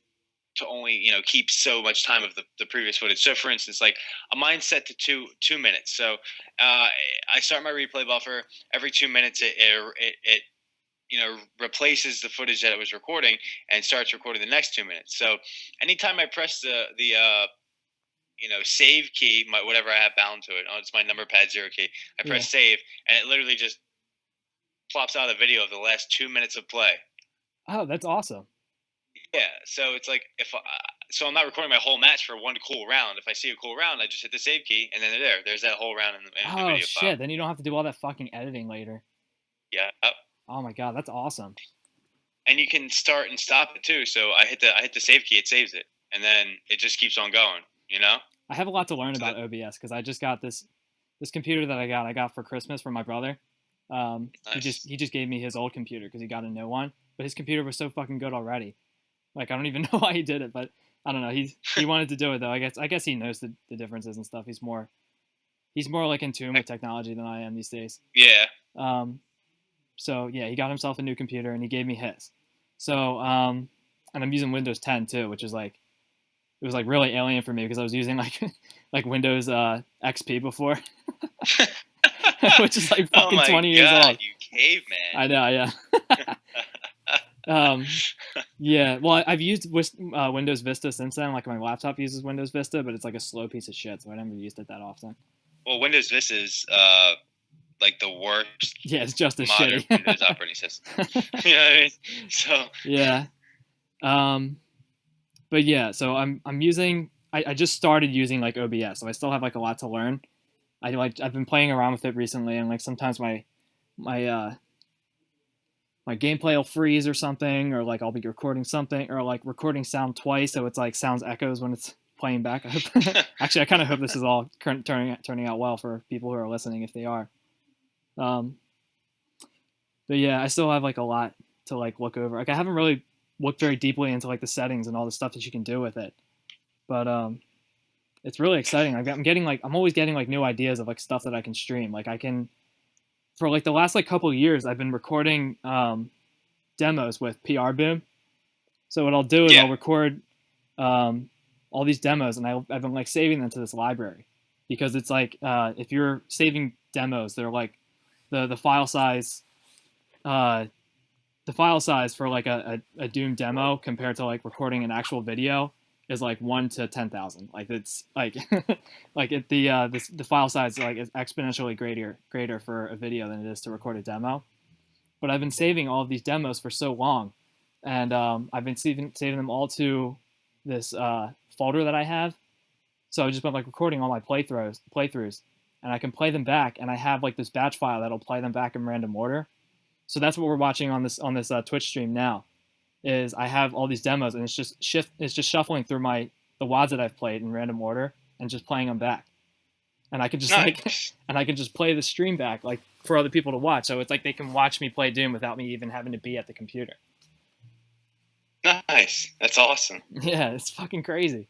to only keep so much time of the previous footage. So, for instance, like mine's set to two minutes. So I start my replay buffer every 2 minutes. It replaces the footage that it was recording and starts recording the next 2 minutes. So anytime I press the save key, whatever I have bound to it, it's my number pad 0 key. I press save, and it literally just plops out a video of the last 2 minutes of play. Oh, that's awesome. Yeah, so it's like so I'm not recording my whole match for one cool round. If I see a cool round, I just hit the save key, and then there's that whole round in the video shit! file. Then you don't have to do all that fucking editing later. Yeah. Oh my god, that's awesome. And you can start and stop it too. So I hit the save key, it saves it, and then it just keeps on going. I have a lot to learn about OBS because I just got this computer that I got for Christmas from my brother. Nice. He just gave me his old computer because he got a new one, but his computer was so fucking good already. Like, I don't even know why he did it, but I don't know. He wanted to do it though. I guess he knows the differences and stuff. He's more like in tune with technology than I am these days. Yeah. So yeah, he got himself a new computer and he gave me his. So and I'm using Windows 10 too, which is like it was like really alien for me because I was using like Windows XP before, which is like fucking 20 years old. You caveman. I know, yeah. Yeah, well, I've used Windows Vista since then. Like my laptop uses Windows Vista, but it's like a slow piece of shit, so I never used it that often. Well, Windows Vista is like the worst. Yeah, it's just as modern shitty. Windows operating system. You know what I mean? So yeah. But yeah, so I'm using. I just started using like OBS, so I still have like a lot to learn. I've been playing around with it recently, and like sometimes my gameplay will freeze or something, or like I'll be recording something, or like recording sound twice, so it's like sounds echoes when it's playing back. Actually, I kind of hope this is all turning out well for people who are listening, if they are. But yeah, I still have like a lot to like look over. Like I haven't really looked very deeply into like the settings and all the stuff that you can do with it, but it's really exciting. I'm always getting like new ideas of like stuff that I can stream. Like I can. For like the last like couple of years, I've been recording demos with PR Boom. So what I'll do is I'll record all these demos, and I've been like saving them to this library because it's like if you're saving demos, they're like the file size for like a Doom demo compared to like recording an actual video is like 1 to 10,000. Like it's like the file size like is exponentially greater for a video than it is to record a demo. But I've been saving all of these demos for so long, and I've been saving them all to this folder that I have. So I've just been like recording all my playthroughs, and I can play them back, and I have like this batch file that'll play them back in random order. So that's what we're watching on this Twitch stream now. Is I have all these demos, and it's just shuffling through the WADs that I've played in random order and just playing them back. And I can just play the stream back like for other people to watch. So it's like they can watch me play Doom without me even having to be at the computer. Nice. That's awesome. Yeah, it's fucking crazy.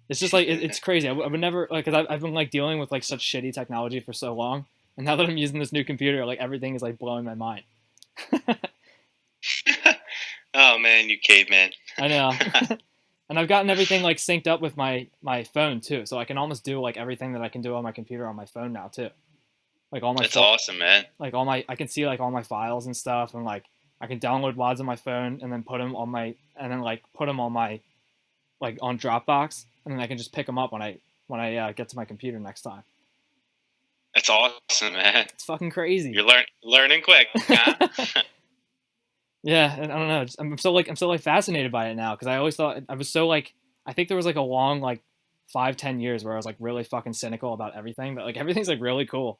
It's just like it's crazy. I would never like because I've been like dealing with like such shitty technology for so long, and now that I'm using this new computer, like everything is like blowing my mind. Oh man, you caveman. I know. And I've gotten everything like synced up with my phone too, so I can almost do like everything that I can do on my computer on my phone now too. Like all my. That's awesome, man. Like I can see like all my files and stuff, and like I can download WADs on my phone and then put them on my like on Dropbox, and then I can just pick them up when I get to my computer next time. That's awesome, man. It's fucking crazy. You're learning quick. Huh? Yeah, and I don't know. I'm so fascinated by it now because I always thought I was so like I think there was like a long like 5-10 years where I was like really fucking cynical about everything, but like everything's like really cool.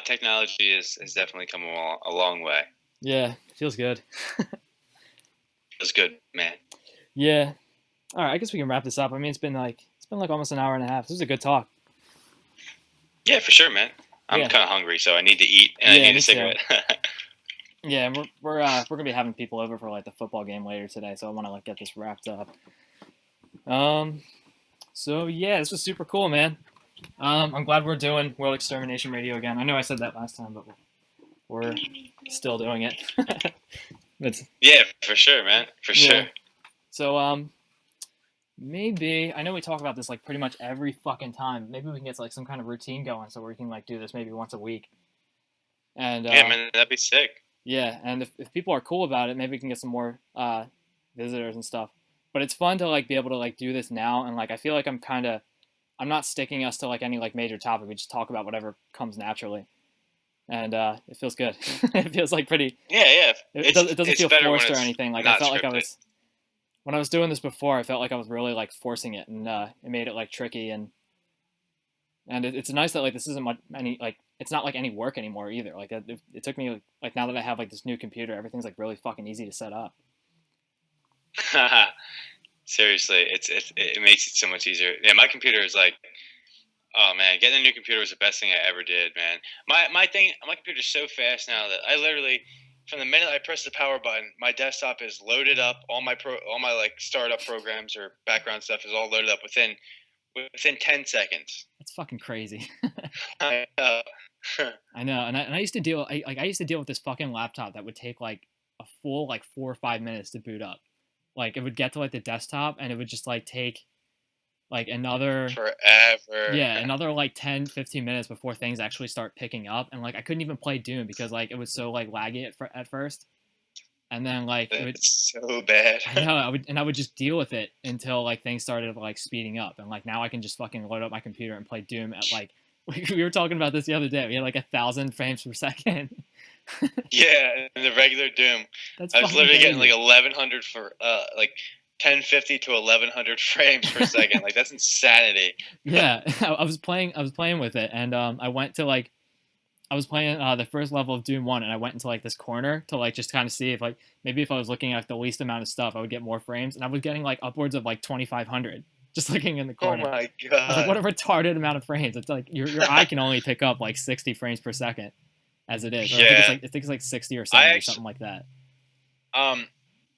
Technology has definitely come a long way. Yeah, feels good. Feels good, man. Yeah. All right, I guess we can wrap this up. I mean, it's been like almost an hour and a half. This was a good talk. Yeah, for sure, man. I'm Yeah. kind of hungry, so I need to eat and I Yeah, need me a too. cigarette. Yeah, and we're gonna be having people over for like the football game later today, so I want to like get this wrapped up. So yeah, this was super cool, man. I'm glad we're doing World Extermination Radio again. I know I said that last time, but we're still doing it. It's, Yeah, for sure, man. For yeah. sure. So maybe I know we talk about this like pretty much every fucking time. Maybe we can get like some kind of routine going so we can like do this maybe once a week. And Yeah, man, that'd be sick. yeah, and if people are cool about it, maybe we can get some more visitors and stuff. But it's fun to like be able to like do this now, and like I feel like I'm not sticking us to like any like major topic. We just talk about whatever comes naturally, and it feels good. It feels like pretty. Yeah. It doesn't feel better when forced or it's anything. Like I not felt like I scripted. was when I was doing this before. I felt like I was really like forcing it, and it made it like tricky and it's nice that like this isn't much any like it's not like any work anymore either. Like it took me like now that I have like this new computer, everything's like really fucking easy to set up. Seriously, it makes it so much easier. Yeah, my computer is like, oh man, getting a new computer was the best thing I ever did, man. My computer's so fast now that I literally, from the minute I press the power button, my desktop is loaded up. All my like startup programs or background stuff is all loaded up within 10 seconds. That's fucking crazy. I know. I know, and I used to deal with this fucking laptop that would take like a full like 4 or 5 minutes to boot up. Like it would get to like the desktop and it would just like take like another Forever. like 10 15 minutes before things actually start picking up, and like I couldn't even play Doom because like it was so like laggy at first. And then like it would, It's so bad. I know, I would just deal with it until like things started like speeding up, and like now I can just fucking load up my computer and play Doom at like we were talking about this the other day. We had like 1,000 frames per second. Yeah, in the regular Doom, That's I was fucking literally getting crazy. like 1100 for like 1050 to 1100 frames per second. Like that's insanity. Yeah, I was playing with it, and I was playing the first level of Doom 1, and I went into like this corner to like just kind of see if like maybe if I was looking at the least amount of stuff I would get more frames, and I was getting like upwards of like 2,500 just looking in the Oh corner. my I was like, god. what a retarded amount of frames. It's like your eye can only pick up like 60 frames per second as it is. Or Yeah. I think it's like 60 or 70 or something like that.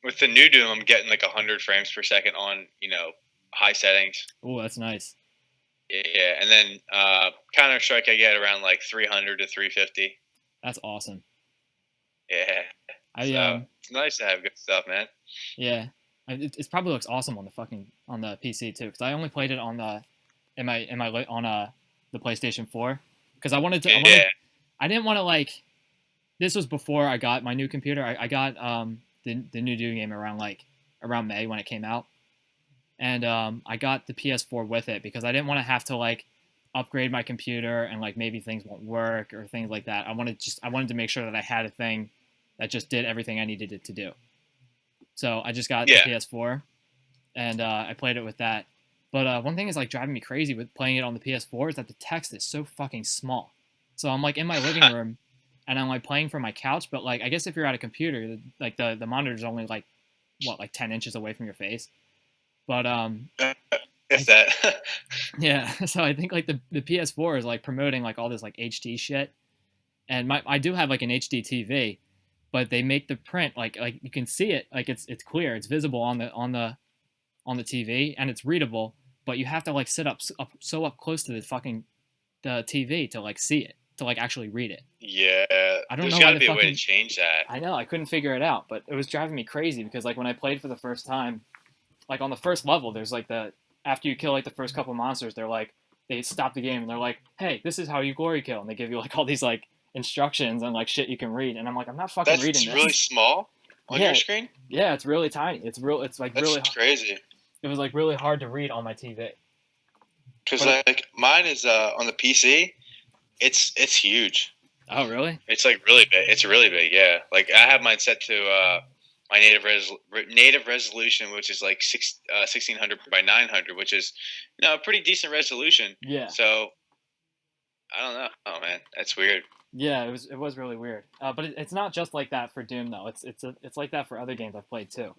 With the new Doom, I'm getting like 100 frames per second on high settings. Oh, that's nice. Yeah, and then Counter Strike I get around like 300 to 350. That's awesome. Yeah. I It's nice to have good stuff, man. Yeah, it probably looks awesome on the PC too, because I only played it on the the PlayStation 4, because I didn't want to like, this was before I got my new computer. I got the new Doom game around May when it came out, and I got the PS4 with it because I didn't want to have to like upgrade my computer and like maybe things won't work or things like that. I wanted to make sure that I had a thing that just did everything I needed it to do. So I just got the PS4, and I played it with that. But one thing is like driving me crazy with playing it on the PS4 is that the text is so fucking small. So I'm like in my living room, and I'm like playing from my couch. But like I guess if you're at a computer, like the monitor's only like 10 inches away from your face. But If that. yeah. So I think like the PS4 is like promoting like all this like HD shit, and I do have like an HD TV, but they make the print like you can see it, like it's clear, it's visible on the TV, and it's readable, but you have to like sit up close to the TV to like see it, to like actually read it. Yeah, I don't there's know got why to be a way to change that. I know, I couldn't figure it out, but it was driving me crazy because like when I played for the first time, like on the first level, there's like after you kill like the first couple monsters, they stop the game and they're like, hey, this is how you glory kill, and they give you like all these like instructions and like shit you can read, and I'm like, I'm not fucking reading this. That's really small on your screen? Yeah, it's really tiny. It's like That's really crazy. It was like really hard to read on my TV. Because like mine is on the PC, it's huge. Oh really? It's like really big. It's really big. Yeah. Like I have mine set to my native resolution, which is like 1600 by 900, which is a pretty decent resolution. Yeah. So I don't know. Oh man, that's weird. Yeah, it was really weird. But it's not just like that for Doom though. It's like that for other games I've played too.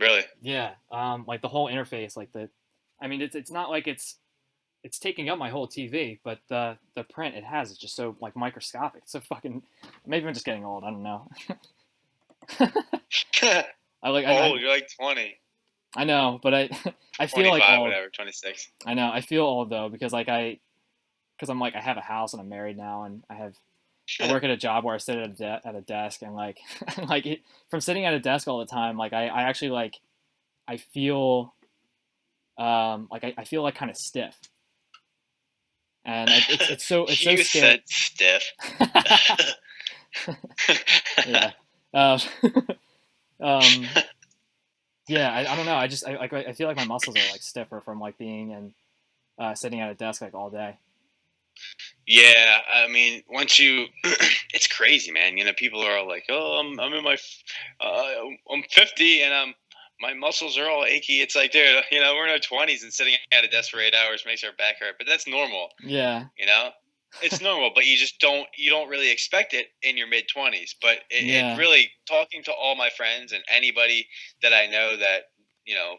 Really? Yeah. Like the whole interface, like I mean, it's not like it's taking up my whole TV, but the print it has is just so like microscopic. It's so fucking. Maybe I'm just getting old. I don't know. I like. You're like 20. I know, but I feel 25, like old. whatever, 26. I know. I feel old though because I'm like I have a house and I'm married now and I work at a job where I sit at a desk and like from sitting at a desk all the time, like I actually like I feel like I feel like kind of stiff. And it's so You scary. said stiff. Yeah. Yeah. I don't know. I feel like my muscles are like stiffer from like being and sitting at a desk like all day. Yeah, I mean, once you, it's crazy, man. You know, people are all like, "Oh, I'm in my, I'm 50 and my muscles are all achy." It's like, dude, you know, we're in our 20s and sitting at a desk for 8 hours makes our back hurt, but that's normal. Yeah. You know, it's normal, but you don't really expect it in your mid 20s. But it really, talking to all my friends and anybody that I know that, you know,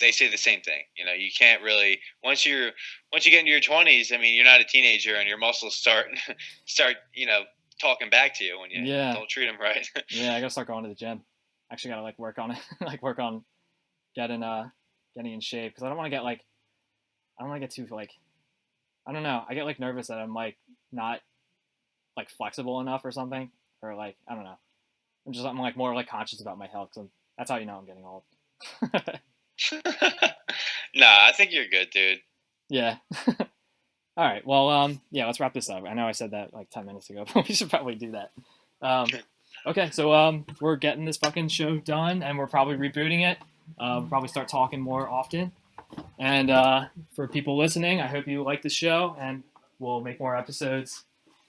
they say the same thing. You know, you can't really once you get into your 20s. I mean, you're not a teenager, and your muscles start you know talking back to you when you don't treat them right. Yeah, I gotta start going to the gym. Actually, gotta like work on it, like work on getting in shape because I don't want to get too like I don't know. I get like nervous that I'm like not like flexible enough or something, or like I don't know. I'm like more like conscious about my health because that's how you know I'm getting old. Nah, I think you're good, dude. Yeah. All right. Well, yeah. Let's wrap this up. I know I said that like 10 minutes ago, but we should probably do that. Okay. So we're getting this fucking show done, and we're probably rebooting it. We'll probably start talking more often. And for people listening, I hope you like the show, and we'll make more episodes.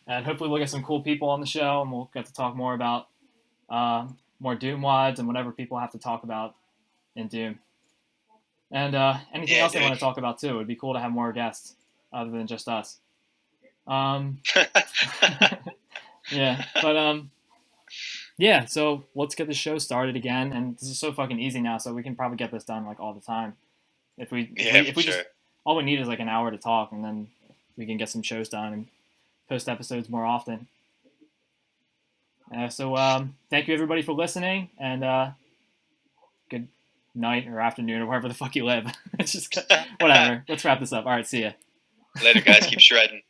And hopefully, we'll get some cool people on the show, and we'll get to talk more about more Doom wads and whatever people have to talk about in Doom. And anything else they want to talk about too. It would be cool to have more guests other than just us. Yeah, but yeah. So let's get the show started again. And this is so fucking easy now, so we can probably get this done like all the time. If we just all we need is like an hour to talk, and then we can get some shows done and post episodes more often. So thank you everybody for listening, and good night or afternoon or wherever the fuck you live. It's just whatever. Let's wrap this up. All right, see ya. Later, guys. Keep shredding.